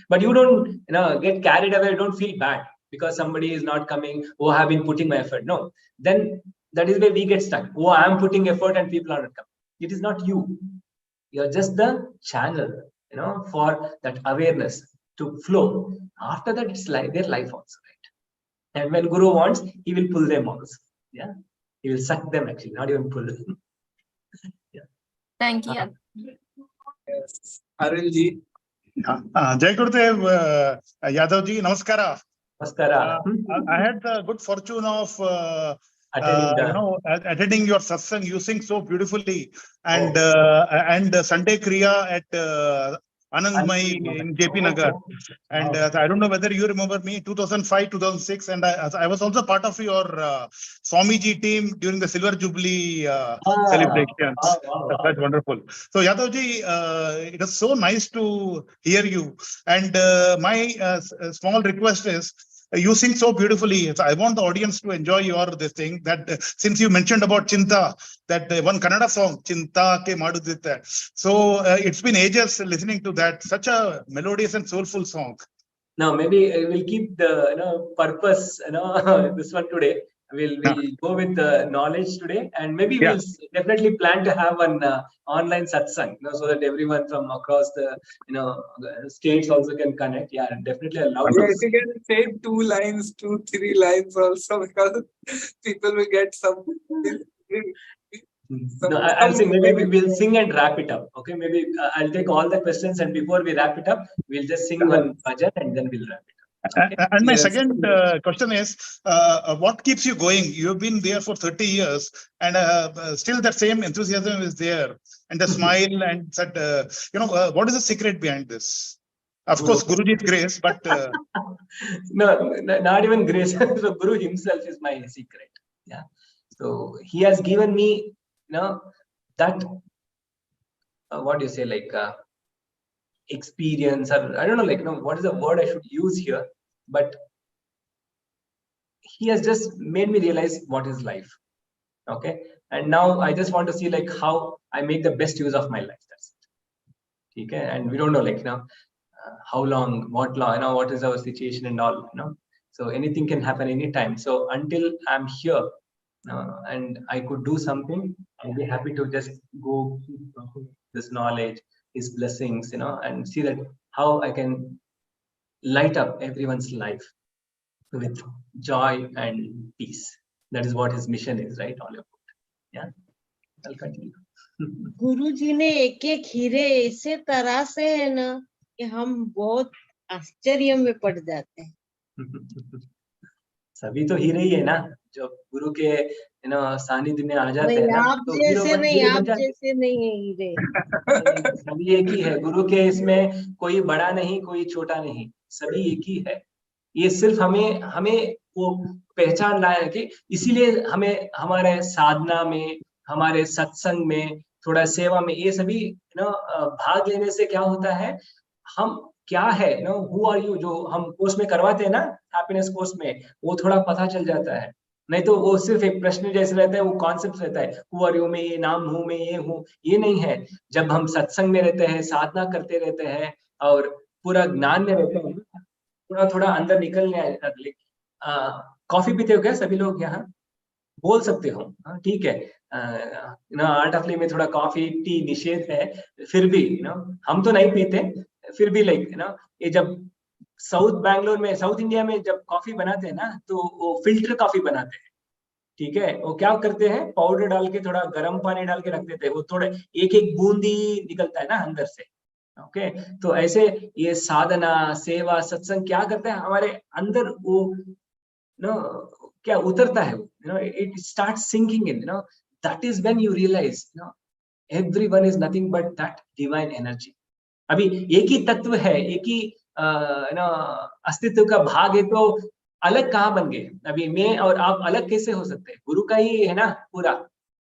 But you don't, get carried away. Don't feel bad because somebody is not coming. Oh, I have been putting my effort. No, then that is where we get stuck. Oh, I am putting effort and people are not coming. It is not you. You are just the channel, for that awareness to flow. After that, it's like their life also, right? And when Guru wants, he will pull them also. Yeah, he will suck them actually, not even pull them. Yeah. Thank you. Yes. Arun ji. Jai Gurudev, Yadav ji, namaskara. Namaskara. I had the good fortune of attending your satsang. You sing so beautifully, and Sunday Kriya at Anandmai in JP Nagar. And I don't know whether you remember me, 2005, 2006, and I was also part of your Swami ji team during the Silver Jubilee celebrations. Wow. That's wonderful. So Yadav ji, it is so nice to hear you. And my small request is, you sing so beautifully. So I want the audience to enjoy this thing. That since you mentioned about Chinta, that one Kannada song, Chinta ke Madudita. So it's been ages listening to that. Such a melodious and soulful song. Now maybe we'll keep the purpose this one today. We'll go with the knowledge today, and maybe we'll definitely plan to have an online satsang, so that everyone from across the the states also can connect. Yeah, definitely allow. Yeah, if you can say 2 lines, 2-3 lines also, because people will get some. No, I'll sing. Maybe we'll sing and wrap it up. Okay, maybe I'll take all the questions, and before we wrap it up, we'll just sing one bhajan and then we'll wrap it up. Okay? And my second question is, what keeps you going? You've been there for 30 years, and still that same enthusiasm is there, and the smile and that. What is the secret behind this? Of course, Guruji's grace, but no, not even grace. So Guru himself is my secret. Yeah. So he has given me, that what do you say, like experience, or I don't know, what is the word I should use here, but he has just made me realize what is life. Okay, and now I just want to see how I make the best use of my life. That's it. Okay, and we don't know how long, what long, what is our situation and all, so anything can happen anytime. So until I'm here and I could do something, I'll be happy to just go keep this knowledge, his blessings, and see that how I can light up everyone's life with joy and peace. That is what his mission is, right? All about. Yeah, I'll continue. गुरुजी ने एक एक हीरे ऐसे तरह से है ना कि हम बहुत आश्चर्य में पड़ जाते हैं. सभी तो हीरे ही है ना, जो गुरु के सानिध्य में आ जाते हैं ना, आप तो जैसे नहीं, आप जैसे नहीं है हीरे. सभी एक ही है गुरु के. इसमें कोई बड़ा नहीं, कोई छोटा नहीं, सभी एक ही है. ये सिर्फ हमें वो पहचान लाए है कि इसीलिए हमें हमारे साधना में, हमारे सत्संग में, थोड़ा सेवा में, ये सभी भाग लेने से क्या होता है, हम क्या है, हु आर यू, जो हम कोर्स में करवाते हैं ना, हैप्पीनेस कोर्स में, वो थोड़ा पता चल जाता है. नहीं तो वो सिर्फ एक प्रश्न जैसे रहता है, वो कॉन्सेप्ट रहता है, हु आर यू में ये नाम हूं, मैं ये हूँ, ये नहीं है. जब हम सत्संग में रहते हैं, साधना करते रहते हैं और पूरा ज्ञान में रहते हैं, थोड़ा अंदर निकलने अगले. कॉफी पीते हो क्या सभी लोग यहाँ? बोल सकते हो, ठीक है. आर्ट ऑफ लिविंग में थोड़ा कॉफी टी निषेध है, फिर भी हम तो नहीं पीते, फिर भी ये जब साउथ बैंगलोर में, साउथ इंडिया में जब कॉफी बनाते हैं ना, तो वो फिल्टर कॉफी बनाते हैं. ठीक है, वो क्या करते हैं, पाउडर डाल के थोड़ा गर्म पानी डाल के रख देते हैं, वो थोड़े एक एक बूंदी निकलता है ना अंदर से. ओके, तो ऐसे ये साधना, सेवा, सत्संग क्या करते हैं, हमारे अंदर वो क्या उतरता है, it starts sinking in, that is when you realize, everyone is nothing but that divine energy. अभी एक ही तत्व है, एक ही अस्तित्व का भाग है, तो अलग कहाँ बन गए? अभी मैं और आप अलग कैसे हो सकते हैं? गुरु का ही है ना पूरा.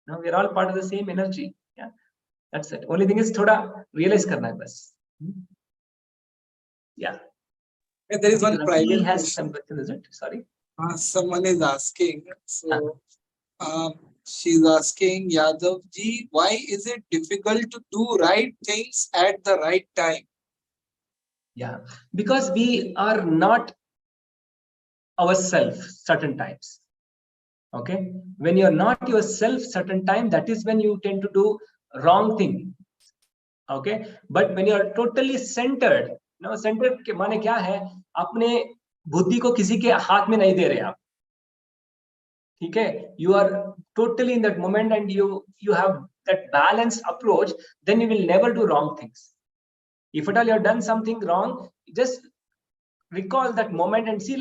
We are all part of the same energy. Yeah, that's it. Only thing is थोड़ा realize करना है बस. Yeah. There is one private has question. Some question, is it? Sorry. Someone is asking. So she's asking, Yadav ji, why is it difficult to do right things at the right time? Yeah, because we are not ourselves certain times. Okay, when you're not yourself certain time, that is when you tend to do wrong thing. Okay, but when you're totally centered, centered के माने क्या है, अपने बुद्धि को किसी के हाथ में नहीं दे रहे आप. ठीक है, you are totally in that moment and you have that balanced approach, then you will never do wrong things. If at all you have done something wrong, just recall that moment and see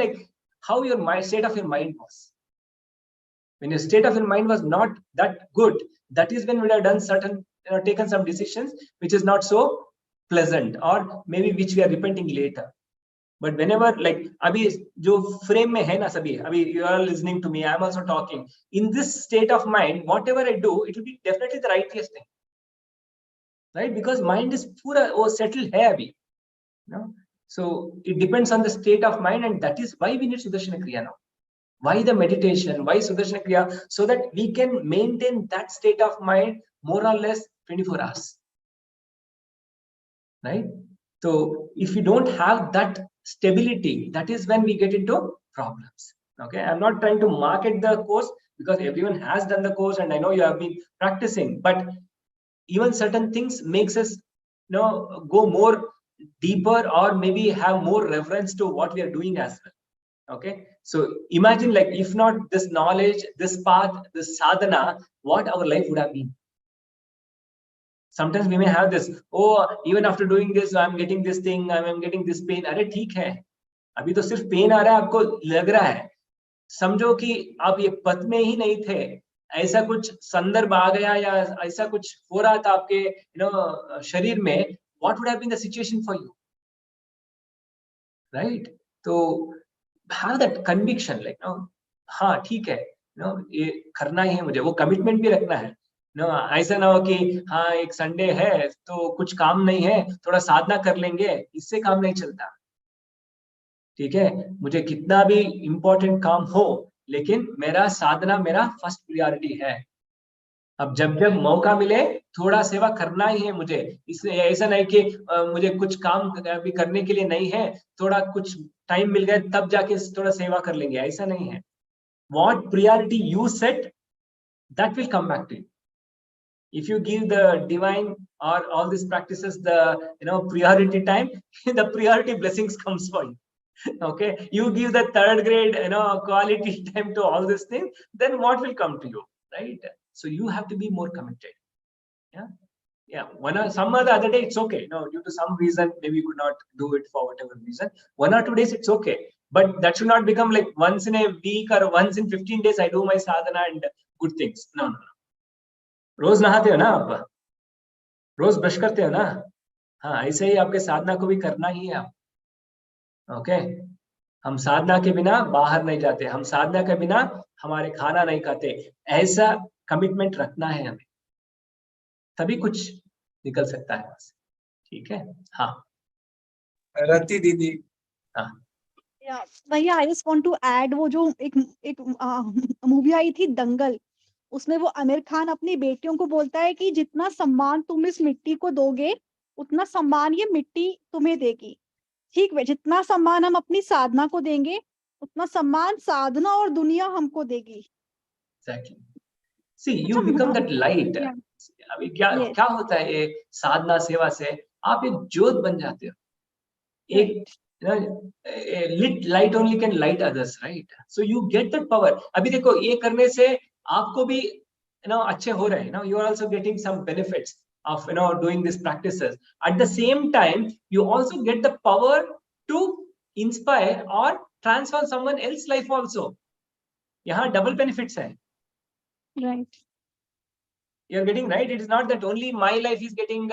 how your state of your mind was. When your state of your mind was not that good, that is when we have done certain, taken some decisions which is not so pleasant, or maybe which we are repenting later. But whenever अभी जो frame में है ना सभी, अभी you are listening to me, I am also talking. In this state of mind, whatever I do, it will be definitely the righteous thing. Right? Because mind is पूरा वो settled है अभी. So it depends on the state of mind, and that is why we need Sudershan Kriya now. Why the meditation? Why Sudershan Kriya? So that we can maintain that state of mind more or less 24 hours. Right? So if you don't have that stability, that is when we get into problems. Okay, I'm not trying to market the course because everyone has done the course and I know you have been practicing, but even certain things makes us go more deeper or maybe have more reverence to what we are doing as well. Okay, so imagine, like, if not this knowledge, this path, this sadhana, what our life would have been. Sometimes we may have this, oh, even after doing this I'm getting this thing, I'm getting this pain. अरे ठीक है, अभी तो सिर्फ pen आ रहा है, आपको लग रहा है, समझो कि आप ये पथ में ही नहीं थे, ऐसा कुछ संदर्भ आ गया या ऐसा कुछ हो रहा था आपके शरीर में, what would have been the situation for you, right? तो have that conviction, like, हाँ ठीक है, ये करना ही है मुझे, वो कमिटमेंट भी रखना है। ऐसा ना हो कि हाँ एक संडे है तो कुछ काम नहीं है, थोड़ा साधना कर लेंगे, इससे काम नहीं चलता। ठीक है, मुझे कितना भी इंपॉर्टेंट काम हो, लेकिन मेरा साधना मेरा फर्स्ट प्रायोरिटी है। अब जब जब मौका मिले थोड़ा सेवा करना ही है मुझे, इसलिए ऐसा नहीं कि मुझे कुछ काम अभी करने के लिए नहीं है, थोड़ा कुछ टाइम मिल गया तब जाके थोड़ा सेवा कर लेंगे, ऐसा नहीं है। What priority you set, that will come back to you. If you give the divine or all these practices the priority time, the priority blessings comes for you. Okay, you give the third grade quality time to all these things, then what will come to you, right? So you have to be more committed. Yeah, some other day it's okay, due to some reason maybe you could not do it for whatever reason, 1 or 2 days it's okay, but that should not become like once in a week or once in 15 days I do my sadhana and good things. No. रोज नहाते हो ना आप, रोज brush करते हो ना, हाँ ऐसे ही आपके साधना को भी करना ही है आप। ओके, हम साधना के बिना बाहर नहीं जाते, हम साधना के बिना हमारे खाना नहीं खाते, ऐसा कमिटमेंट रखना है हमें, तभी कुछ निकल सकता है। ठीक है, हाँ रति दीदी। हाँ भैया, I just want to add, वो जो एक मूवी आई थी दंगल, उसमें वो आमिर खान अपनी बेटियों को बोलता है कि जितना सम्मान तुम इस मिट्टी को दोगे उतना सम्मान ये मिट्टी तुम्हें देगी। ठीक है, जितना सम्मान हम अपनी साधना को देंगे उतना सम्मान साधना और दुनिया हमको देगी। Exactly. See, you become that light. अभी क्या होता है, ये साधना सेवा से आप एक ज्योत बन जाते हो। एक lit light only can light others, right? So you get that power. अभी देखो, ये करने से आपको भी अच्छे हो रहे हैं, you are also getting some benefits of doing these practices. At the same time you also get the power to inspire or transform someone else's life also. यहाँ double benefits है, right? You're getting, right? It is not that only my life is getting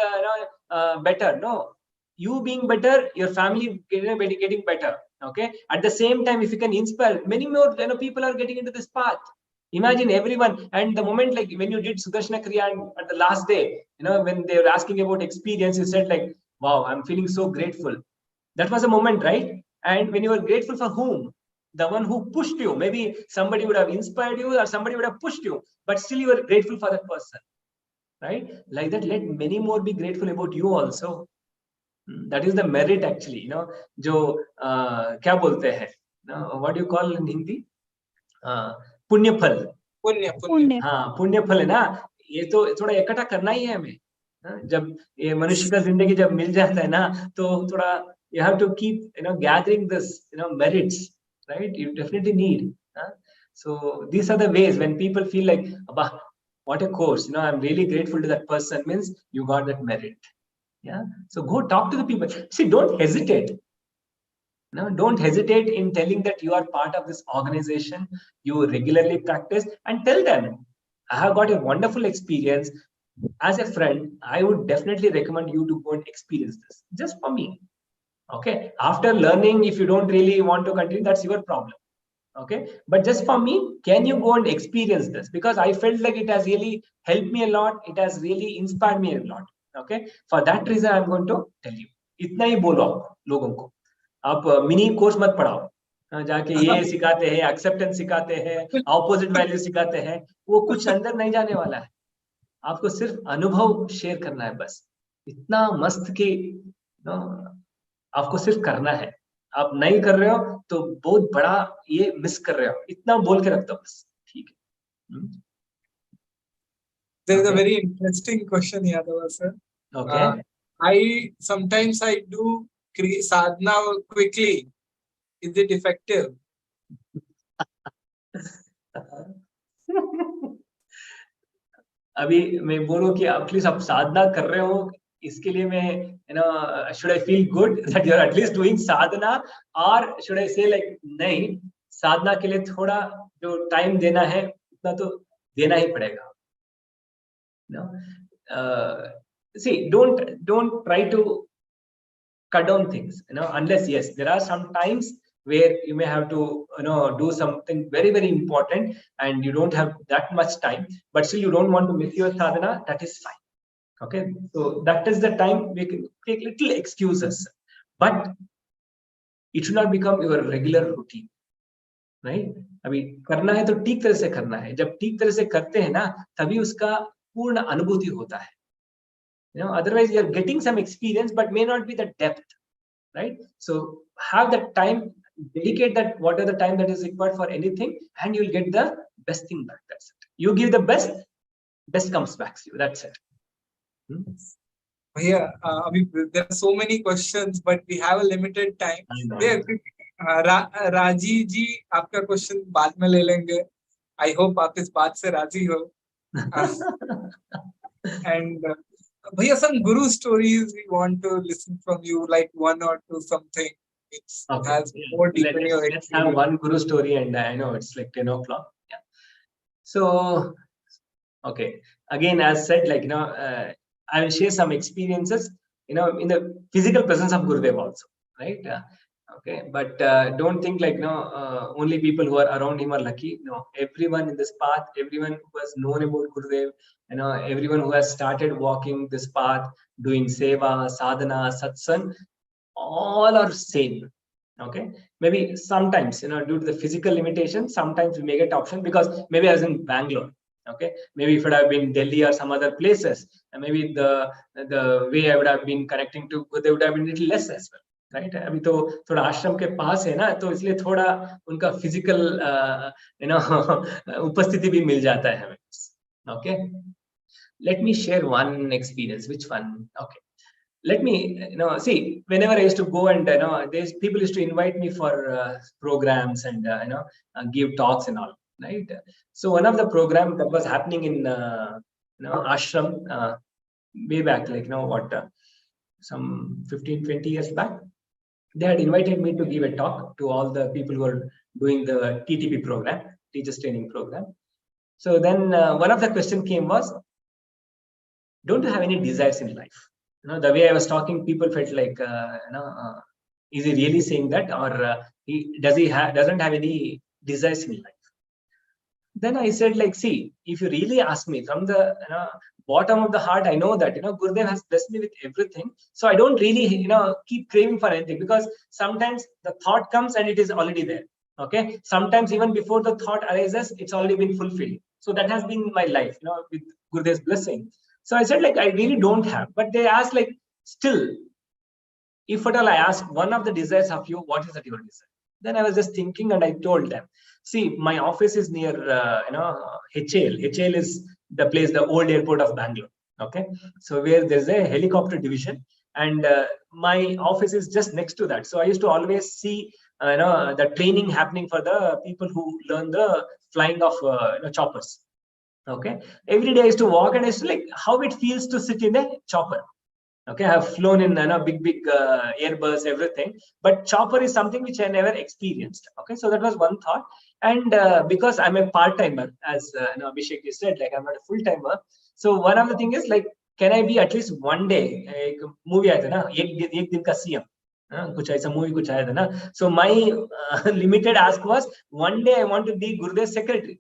better. No, you being better, your family getting better. Okay, at the same time, if you can inspire many more people are getting into this path. Imagine everyone, and the moment, like when you did Sudershan Kriya, and at the last day, when they were asking about experience, you said like, wow, I'm feeling so grateful. That was a moment, right? And when you were grateful for whom? The one who pushed you. Maybe somebody would have inspired you or somebody would have pushed you, but still you were grateful for that person, right? Like that, let many more be grateful about you also. That is the merit actually, जो क्या बोलते हैं, what do you call in Hindi? पुण्य फल, हाँ पुण्य फल है ना, ये तो थोड़ा इकट्ठा करना ही है हमें। जब ये मनुष्य का जिंदगी जब मिल जाता है ना, तो थोड़ा you have to keep gathering this merits, right? You definitely need. So these are the ways when people feel like, Abba, what a course, I'm really grateful to that person, means you got that merit. Yeah, so go talk to the people. See, don't hesitate. Don't hesitate in telling that you are part of this organization, you regularly practice, and tell them, I have got a wonderful experience. As a friend, I would definitely recommend you to go and experience this, just for me. Okay, after learning, if you don't really want to continue, that's your problem. Okay, but just for me, can you go and experience this? Because I felt like it has really helped me a lot, it has really inspired me a lot. Okay, for that reason I'm going to tell you. इतना ही बोलो आप लोगों को, आप mini course मत पढ़ाओ, जाके ये सिखाते हैं, एक्सेप्टेंस सिखाते हैं, ऑपोजिट वैल्यू सिखाते हैं, वो कुछ अंदर नहीं जाने वाला है। आपको सिर्फ अनुभव शेयर करना है, बस इतना मस्त कि आपको सिर्फ करना है, आप नहीं कर रहे हो तो बहुत बड़ा ये मिस कर रहे हो, इतना बोल के रख दो बस, ठीक है. There is a very interesting question, Yadava sir. Okay. Sometimes I do sadhana quickly. Is it effective? अभी मैं बोलूं कि एटलीस्ट आप साधना कर रहे हो, इसके लिए मैं should I feel good that you are at least doing sadhana, or should I say like नहीं, साधना के लिए थोड़ा जो टाइम देना है उतना तो देना ही पड़ेगा. See, don't try to cut down things, unless yes, there are some times where you may have to do something very, very important and you don't have that much time, but still you don't want to miss your sadhana, that is fine. Okay, so that is the time we can take little excuses, but it should not become your regular routine, right? अभी करना है तो ठीक तरह से करना है, जब ठीक तरह से करते हैं ना तभी उसका पूर्ण अनुभूति होता है. Otherwise you are getting some experience but may not be the depth, right? So have that time, dedicate that whatever the time that is required for anything, and you'll get the best thing back. That's it. You give the best, best comes back to you. That's it. Yeah, there are so many questions, but we have a limited time. राजी जी, आपका question बाद में ले लेंगे. I hope आप इस बात से राजी हो. And Bhaiya, some guru stories we want to listen from you, like one or two, something which has more deep in your experience. Let's have one guru story, and I know it's like 10 o'clock. Yeah. So, okay. Again, as said, like, I will share some experiences, in the physical presence of Gurudev also, right? Okay. But don't think like, only people who are around him are lucky. No, everyone in this path, everyone who has known about Gurudev, everyone who has started walking this path, doing seva, sadhana, satsang, all are same. Okay, maybe sometimes due to the physical limitations, sometimes we may get option because maybe I was in Bangalore. Okay, maybe if it had been Delhi or some other places, and maybe the way I would have been connecting to Gurudev would have been little less as well. Right अभी तो थोड़ा आश्रम के पास है ना, तो इसलिए थोड़ा उनका फिजिकल उपस्थिति भी मिल जाता है हमें. Okay, let me share one experience. Which one? Okay, let me see, whenever I used to go and there's people used to invite me for programs and give talks and all, right? So one of the program that was happening in ashram way back, like some 15-20 years back, they had invited me to give a talk to all the people who are doing the TTP program, teachers training program. So then one of the question came was, don't you have any desires in life? The way I was talking, people felt like, is he really saying that, or doesn't have any desires in life? Then I said, like, see, if you really ask me from the bottom of the heart, I know that Gurudev has blessed me with everything, so I don't really keep craving for anything, because sometimes the thought comes and it is already there. Okay, sometimes even before the thought arises, it's already been fulfilled. So that has been my life, with Gurudev's blessing. So I said, like, I really don't have. But they asked, like, still, if at all I ask one of the desires of you, what is that your desire? Then I was just thinking, and I told them, see, my office is near, HL. HL is the place, the old airport of Bangalore. Okay, so where there's a helicopter division, and my office is just next to that. So I used to always see, the training happening for the people who learn the flying of choppers. Okay, every day I used to walk and I used to like how it feels to sit in a chopper. Okay, I have flown in big Airbus, everything, but chopper is something which I never experienced. Okay, so that was one thought. And because I'm a part-timer, as Abhishek you said, like I'm not a full-timer. So one of the thing is, like, can I be at least one day? Movie aaya tha na, ek din ka CM. कुछ ऐसा movie कुछ आया था ना. So my limited ask was, one day I want to be Gurudev's secretary.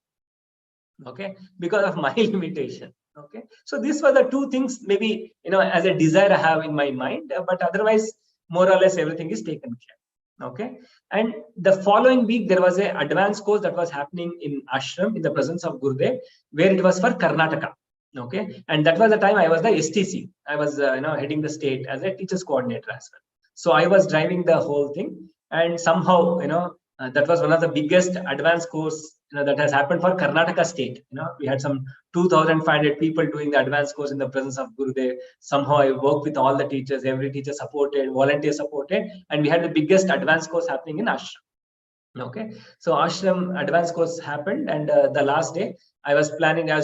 Okay, because of my limitation. Okay, so these were the two things, maybe as a desire I have in my mind, but otherwise more or less everything is taken care. Okay, and the following week there was an advanced course that was happening in ashram in the presence of Gurudev, where it was for Karnataka. Okay, and that was the time I was the STC. I was heading the state as a teachers coordinator as well. So I was driving the whole thing, And somehow, that was one of the biggest advanced course, that has happened for Karnataka state. We had some 2,500 people doing the advanced course in the presence of Gurudev. Somehow I worked with all the teachers, every teacher supported, volunteer supported, and we had the biggest advanced course happening in Ashram. Okay, so Ashram advanced course happened, and the last day I was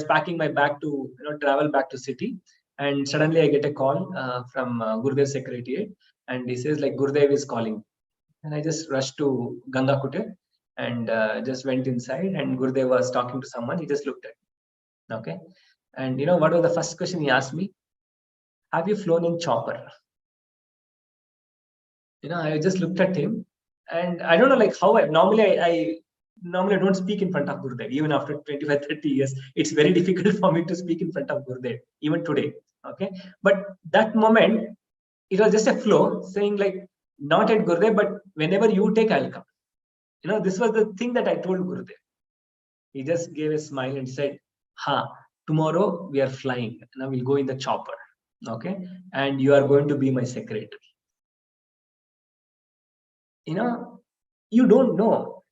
packing my bag to travel back to city, and suddenly I get a call from Gurudev secretariat, and he says like Gurudev is calling. And I just rushed to Ganga Kutir and just went inside, and Gurudev was talking to someone. He just looked at me. Okay. And what was the first question he asked me? Have you flown in chopper? I just looked at him, and I don't know like how I normally don't speak in front of Gurudev. Even after 25, 30 years, it's very difficult for me to speak in front of Gurudev, even today. Okay. But that moment, it was just a flow saying like, not at Gurudev, but whenever you take, I'll come. This was the thing that I told Gurudev. He just gave a smile and said, tomorrow we are flying. Now we'll go in the chopper. Okay. And you are going to be my secretary. You don't know,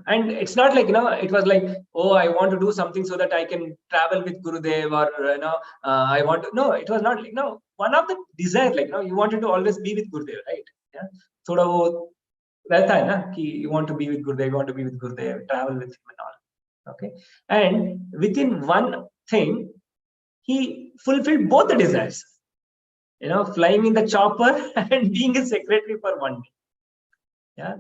and it's not like, it was like, oh, I want to do something so that I can travel with Gurudev, or, I want to, no, it was not like, one of the desire, like, you wanted to always be with Gurudev, right? Yeah. Thoda wo rehta hai na, ki you want to be with Gurudev, travel with him and all. Okay. And within one thing, he fulfilled both the desires, flying in the chopper and being a secretary for one day. Yeah.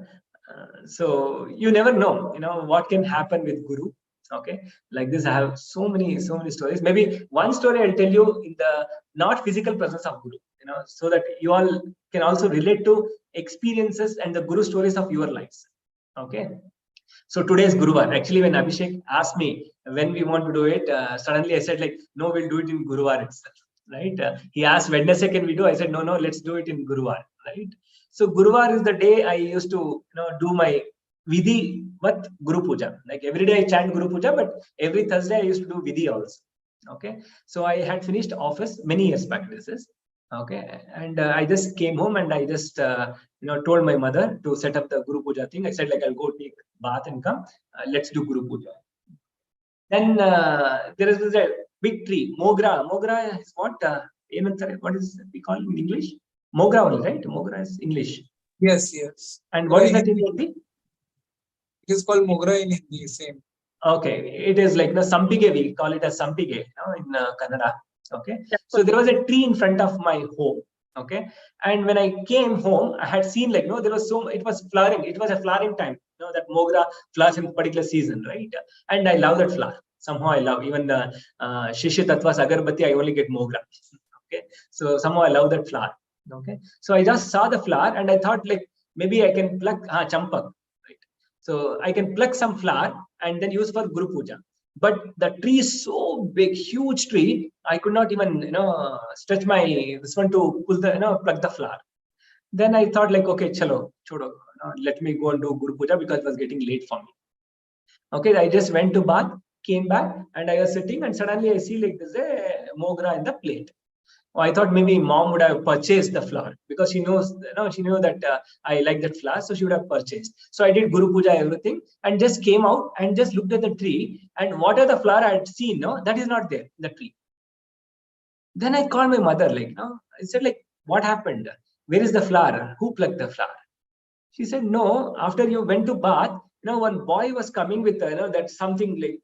So you never know, what can happen with Guru. Okay. Like this, I have so many stories. Maybe one story I'll tell you in the not physical presence of Guru, so that you all can also relate to experiences and the Guru stories of your lives. Okay. So today's Guruvar. Actually, when Abhishek asked me when we want to do it, suddenly I said like, no, we'll do it in Guruvar itself. Right. He asked Wednesday can we do? I said, no, let's do it in Guruvar. Right. So Guruvar is the day I used to do my Vidhi with Guru Puja. Like every day I chant Guru Puja, but every Thursday I used to do Vidhi also. Okay. So I had finished office many years back. This is okay. And I just came home and I just told my mother to set up the Guru Puja thing. I said like, I'll go take bath and come. Let's do Guru Puja. Then there is a big tree, Mogra. Mogra is what? What is we call in English? Mogra only, right? Mogra is English. Yes. And what is that in Hindi? It is called Mogra in Hindi, same. Okay, it is like the Sampige, we call it as Sampige in Kannada. Okay, so there was a tree in front of my home. Okay, and when I came home, I had seen like, there was it was flowering. It was a flowering time. That Mogra flowers in particular season, right? And I love that flower. Somehow I love even the Shishya Tattvas Agarbatti, I only get Mogra. Okay, so somehow I love that flower. Okay, so I just saw the flower and I thought like maybe I can pluck champak, right? So I can pluck some flower and then use for Guru Puja. But the tree is so big, huge tree, I could not even stretch this one to pull the pluck the flower. Then I thought like, okay, chalo, chodo, let me go and do Guru Puja because it was getting late for me. Okay, I just went to bath, came back, and I was sitting, and suddenly I see like there's a Mogra in the plate. I thought maybe mom would have purchased the flower because she knows, she knew that I like that flower, so she would have purchased. So I did Guru Puja, everything, and just came out and just looked at the tree, and whatever the flower I had seen, that is not there in the tree. Then I called my mother, like, I said, like, what happened? Where is the flower? Who plucked the flower? She said, no, after you went to bath, one boy was coming with, that something like,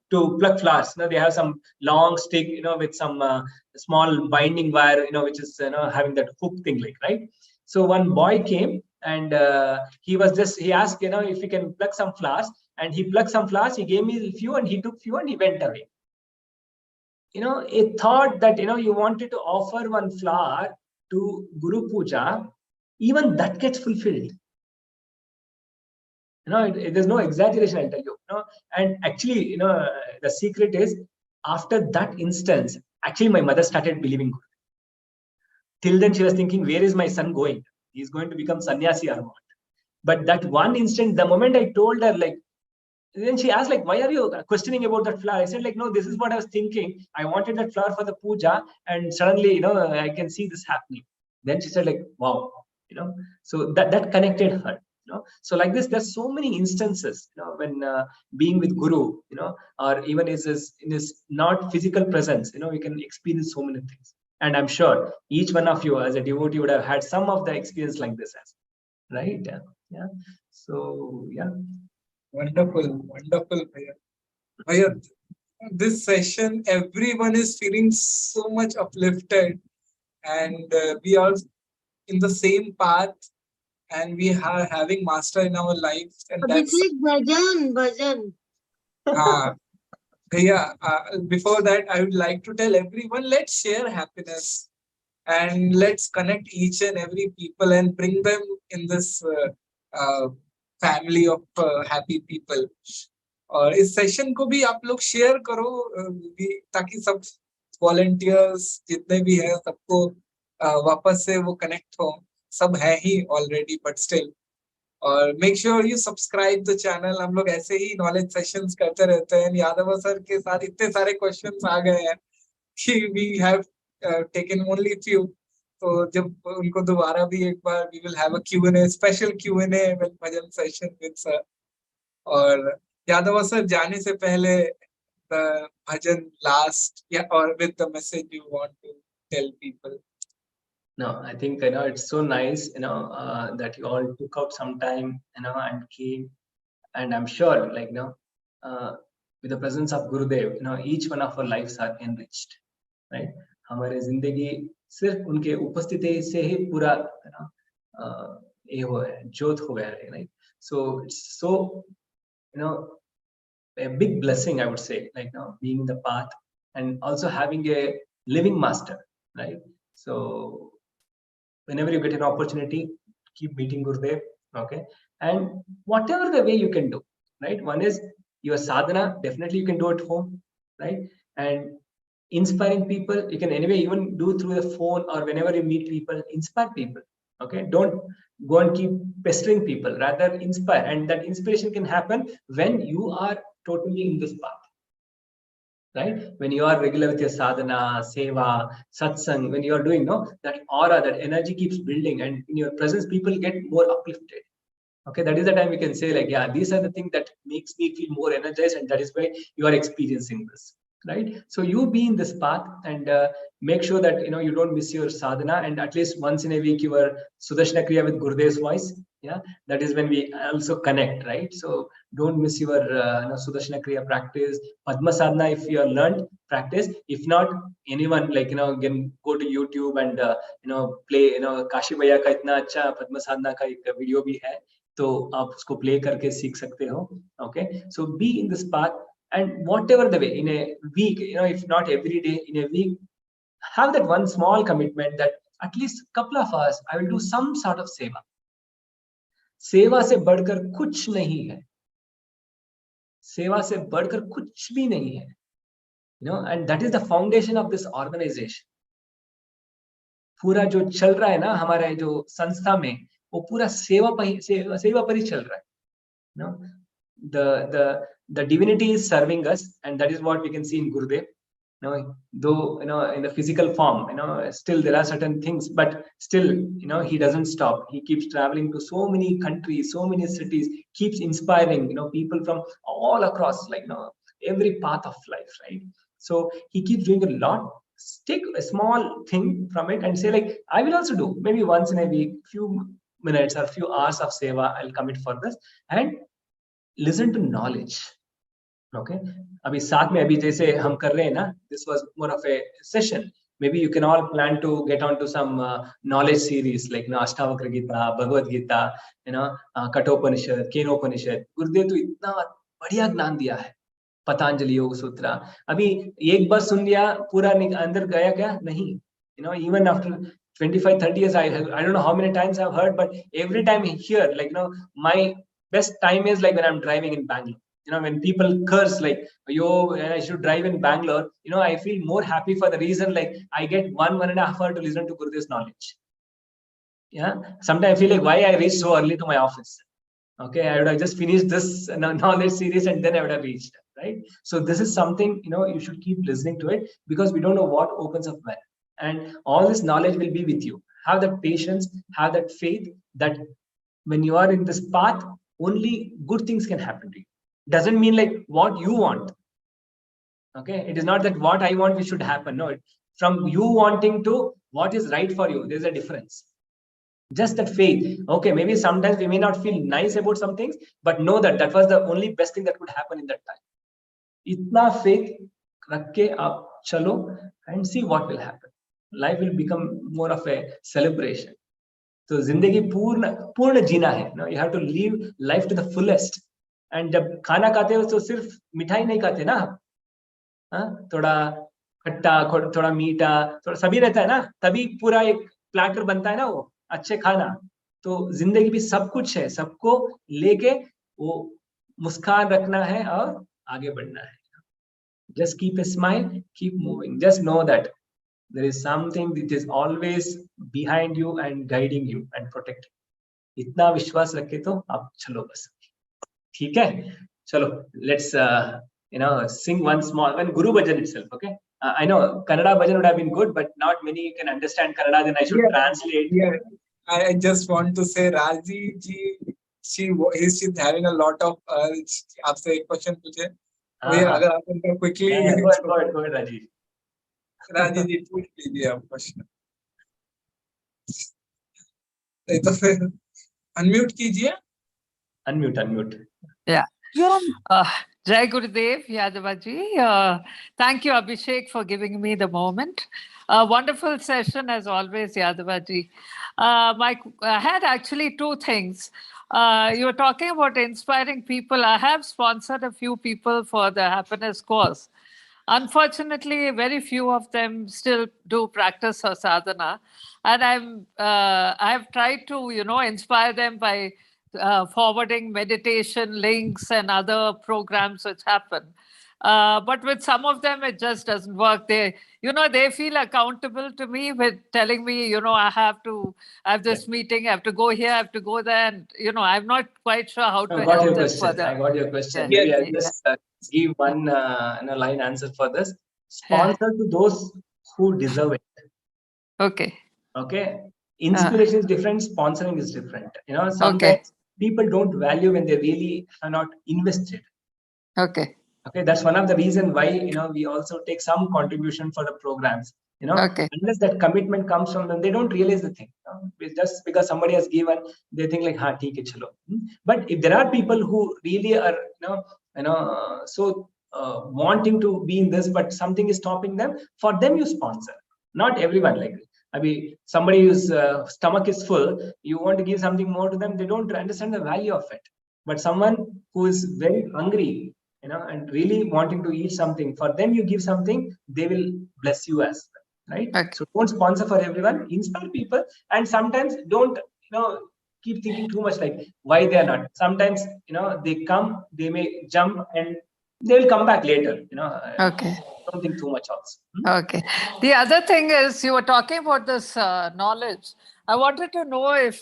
to pluck flowers. They have some long stick, with some small binding wire, which is, having that hook thing, like, right? So one boy came and he asked, if he can pluck some flowers, and he plucked some flowers. He gave me a few and he took few and he went away. A thought that, you wanted to offer one flower to Guru Puja, even that gets fulfilled. There's no exaggeration, I'll tell you. And actually, the secret is after that instance, actually my mother started believing Guru. Till then she was thinking, where is my son going? He's going to become sannyasi or what? But that one instant, the moment I told her, like, then she asked, like, why are you questioning about that flower? I said, like, no, this is what I was thinking. I wanted that flower for the puja, and suddenly, I can see this happening. Then she said, like, wow, so that connected her. So like this, there's so many instances, when being with Guru, or even in his not physical presence, we can experience so many things. And I'm sure each one of you as a devotee would have had some of the experience like this as well, right? Yeah. So yeah. Wonderful. Bhaiya, this session, everyone is feeling so much uplifted, and we are in the same path, and we are having master in our lives, and that's bhajan. Before that, I would like to tell everyone, let's share happiness and let's connect each and every people and bring them in this family of happy people. और इस session को भी आप लोग share करो, ताकि सब volunteers जितने भी हैं सबको वापस से वो कनेक्ट हो. सब है ही ऑलरेडी, बट स्टिल. और make sure you subscribe the channel. हम लोग ऐसे ही नॉलेज सेशंस करते रहते हैं. यादव सर के साथ इतने सारे क्वेश्चंस आ गए हैं कि we have taken only few. तो जब उनको दोबारा भी एक बार we will have a Q&A, special Q&A भजन सेशन विद सर. और यादव सर जाने से पहले द भजन लास्ट, या और with the message you want to tell people. No, I think it's so nice that you all took out some time and came, and I'm sure with the presence of Gurudev each one of our lives are enriched, right? हमारे जिंदगी सिर्फ उनके उपस्थिति से ही पूरा ये हो है, ज्योत हो गया है, right? So it's so a big blessing, I would say, being in the path and also having a living master, right? So whenever you get an opportunity, keep meeting Gurudev, okay? And whatever the way you can do, right? One is your sadhana, definitely you can do at home, right? And inspiring people, you can anyway even do through the phone, or whenever you meet people, inspire people, okay? Don't go and keep pestering people, rather inspire. And that inspiration can happen when you are totally in this path, right? When you are regular with your sadhana, seva, satsang, when you are doing that aura, that energy keeps building, and in your presence people get more uplifted, okay? That is the time we can say yeah, these are the things that makes me feel more energized, and that is why you are experiencing this, right? So you be in this path, and make sure that you don't miss your sadhana, and at least once in a week you are Sudershan Kriya with Gurudev's voice. Yeah, that is when we also connect, right? So don't miss your Sudershan Kriya practice. Padmasana, if you are learned, practice. If not, anyone can go to YouTube and play Kashi भैया का इतना अच्छा पद्मसाधना का एक video भी है, तो आप उसको प्ले करके सीख सकते हो, okay? So be in this path, and whatever the way, in a week, if not every day, in a week, have that one small commitment that at least a couple of hours I will do some sort of seva. सेवा से बढ़कर कुछ नहीं है, सेवा से बढ़कर कुछ भी नहीं है, and that is the foundation of this organization. पूरा जो चल रहा है ना हमारे जो संस्था में, वो पूरा सेवा पर ही चल रहा है. The divinity is serving us, and that is what we can see in Gurudev. Though in the physical form, still there are certain things, but still he doesn't stop. He keeps traveling to so many countries, so many cities, keeps inspiring people from all across, every path of life, right? So he keeps doing a lot. Take a small thing from it and say I will also do maybe once in a week, few minutes or few hours of seva. I'll commit for this, and listen to knowledge. Okay, अभी साथ में अभी जैसे हम कर रहे हैं ना, this was more of a session. Maybe you can all plan to get on to some knowledge series like Ashtavakra Gita, Bhagavad Gita, Kathopanishad, Kenopanishad. गुरुदेव तो इतना बढ़िया ज्ञान दिया है, पतंजलि योग सूत्र. अभी एक बार सुन लिया, पूरा अंदर गया क्या? नहीं. Even after 25-30 years, I don't know how many times I've heard, but every time I hear, my best time is when I'm driving in Bangalore. When people curse yo, I should drive in Bangalore, I feel more happy for the reason I get 1.5 hours to listen to Gurudev's knowledge. Yeah, sometimes I feel why I reach so early to my office. Okay, I would have just finished this knowledge series and then I would have reached, right? So this is something you should keep listening to it, because we don't know what opens up when, and all this knowledge will be with you. Have that patience, have that faith that when you are in this path, only good things can happen to you. Doesn't mean like what you want. Okay, it is not that what I want which should happen. No, from you wanting to what is right for you, there's a difference. Just that faith. Okay, maybe sometimes we may not feel nice about some things, but know that that was the only best thing that could happen in that time. Itna faith rakke aap chalo and see what will happen. Life will become more of a celebration. So zindagi purna जीना है. No, you have to live life to the fullest. And जब खाना खाते हो तो सिर्फ मिठाई नहीं खाते ना. थोड़ा खट्टा, थोड़ा मीठा, थोड़ा सभी रहता है ना, तभी पूरा एक प्लेटर बनता है ना वो अच्छे खाना. तो जिंदगी भी सब कुछ है, सबको लेके वो मुस्कान रखना है और आगे बढ़ना है. Just keep a smile, keep moving. Just know that there is something that is always behind you and guiding you and protecting. इतना विश्वास रखे तो आप चलो बस. ठीक है, चलो let's sing one small when Guru Bhajan itself. Okay, I know Kannada Bhajan would have been good, but not many can understand Kannada. Then I should translate. Yeah, I just want to say Raji ji, she's having a lot of आपसे एक question पूछे. अगर आप उनका quickly go ahead Rajesh. राजी जी पूछ लीजिए आप क्वेश्चन. तो फिर अनम्यूट कीजिए. Unmute. Yeah. Jai Gurudev, Yadava ji. Thank you, Abhishek, for giving me the moment. Wonderful session as always, Yadava ji. I had actually two things. You were talking about inspiring people. I have sponsored a few people for the happiness course. Unfortunately, very few of them still do practice or sadhana. And I have tried to, inspire them by forwarding meditation links and other programs which happen. But with some of them, it just doesn't work. They feel accountable to me with telling me, I have this meeting, I have to go here, I have to go there. And, I'm not quite sure how to help them further. I got your question. Yeah. Maybe I'll just give one line answer for this. Sponsor to those who deserve it. Okay. Inspiration is different, sponsoring is different. Sometimes people don't value when they really are not invested. Okay, that's one of the reasons why we also take some contribution for the programs. Unless that commitment comes from them, they don't realize the thing. Just because somebody has given, they think like, "Ha, theek hai, chalo." But if there are people who really are, wanting to be in this, but something is stopping them, for them you sponsor. Not everyone like this. I mean, somebody whose stomach is full, you want to give something more to them, they don't understand the value of it. But someone who is very hungry, and really wanting to eat something, for them you give something, they will bless you as well, right? Okay. So don't sponsor for everyone, inspire people, and sometimes don't, keep thinking too much like why they are not. Sometimes, they come, they may jump, and they will come back later, Okay. Don't think too much also. Okay. The other thing is, you were talking about this knowledge. I wanted to know if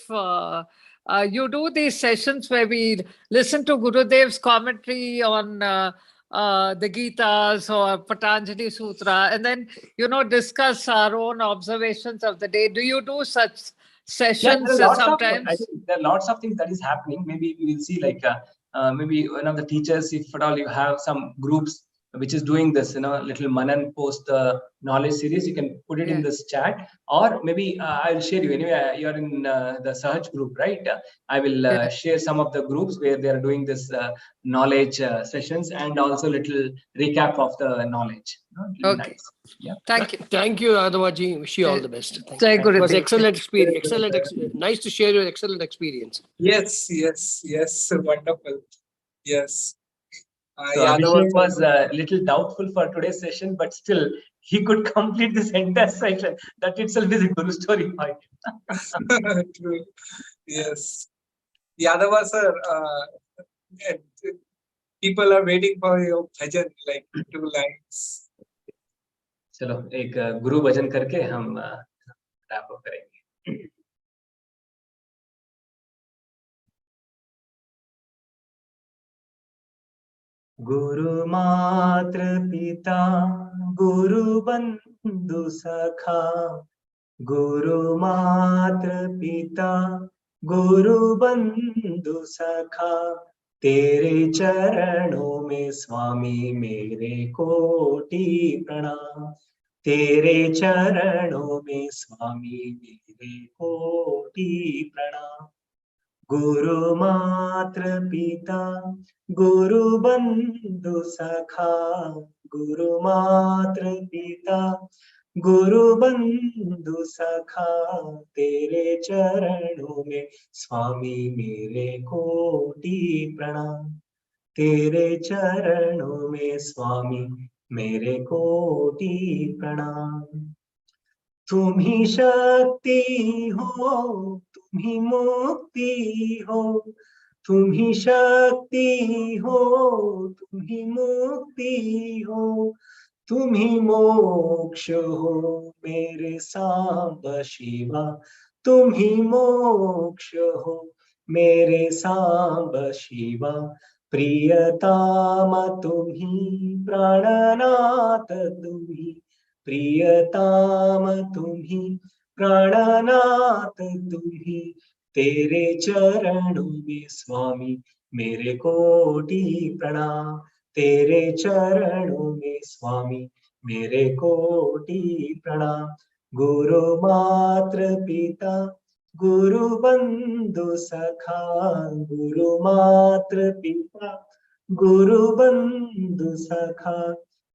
you do these sessions where we listen to Gurudev's commentary on the Gitas or Patanjali Sutra, and then, discuss our own observations of the day. Do you do such sessions sometimes? I think there are lots of things that is happening. Maybe we will see like maybe one of the teachers, if at all you have some groups which is doing this, little Manan post knowledge series, you can put it in this chat, or maybe I'll share you. Anyway, you're in the Sahaj group, right? I will share some of the groups where they are doing this knowledge sessions, and also little recap of the knowledge. Okay. Nice. Yeah. Thank you, Adavaji. Wish you all the best. Thank Jai you. It was Gurudev. excellent experience. Nice to share your excellent experience. Yes, wonderful. Yes. So Abhishek was a little doubtful for today's session, but still he could complete this entire cycle. That itself is a Guru story point. True. Yes. Yadava sir, people are waiting for your bhajan, like 2 lines. चलो एक गुरु भजन करके हम wrap up करेंगे. गुरु मात्र पिता गुरु बंधु सखा, गुरु मात्र पिता गुरु बंधु सखा तेरे चरणों में स्वामी मेरे कोटि प्रणाम। तेरे चरणों में स्वामी मेरे कोटि प्रणाम। गुरु मात्र पिता गुरु बंधु सखा, गुरु मात्र पिता गुरु बंधु सखा तेरे चरणों में स्वामी मेरे कोटि प्रणाम। तेरे चरणों में स्वामी मेरे कोटि प्रणाम। तुम ही शक्ति हो, तुम ही मुक्ति हो, तुम ही शक्ति हो, तुम ही मुक्ति हो, तुम ही मोक्ष हो मेरे सांब शिवा। तुम ही मोक्ष हो मेरे सांब शिवा। प्रियतम तुम ही, प्राणनाथ तुम ही, प्रियतम तुम ही, प्राणनाथ तुम ही। तेरे चरणों में स्वामी मेरे कोटि प्रणाम। तेरे चरणों में स्वामी मेरे कोटि प्रणाम। गुरु मात्र पिता गुरु बंधु सखा, गुरु मात्र पिता गुरु बंधु सखा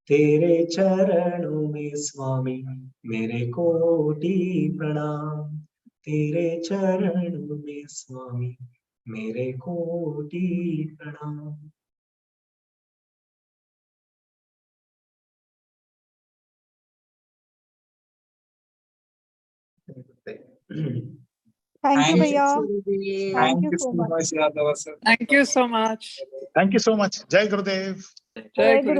तेरे चरणों में स्वामी मेरे कोटि प्रणाम। तेरे चरणों में स्वामी मेरे कोटि प्रणाम। Thank you, Bhaiya. Thank you so much, Yadava sir. Thank you so much. Thank you so much. Jai Gurudev. Jai Guru.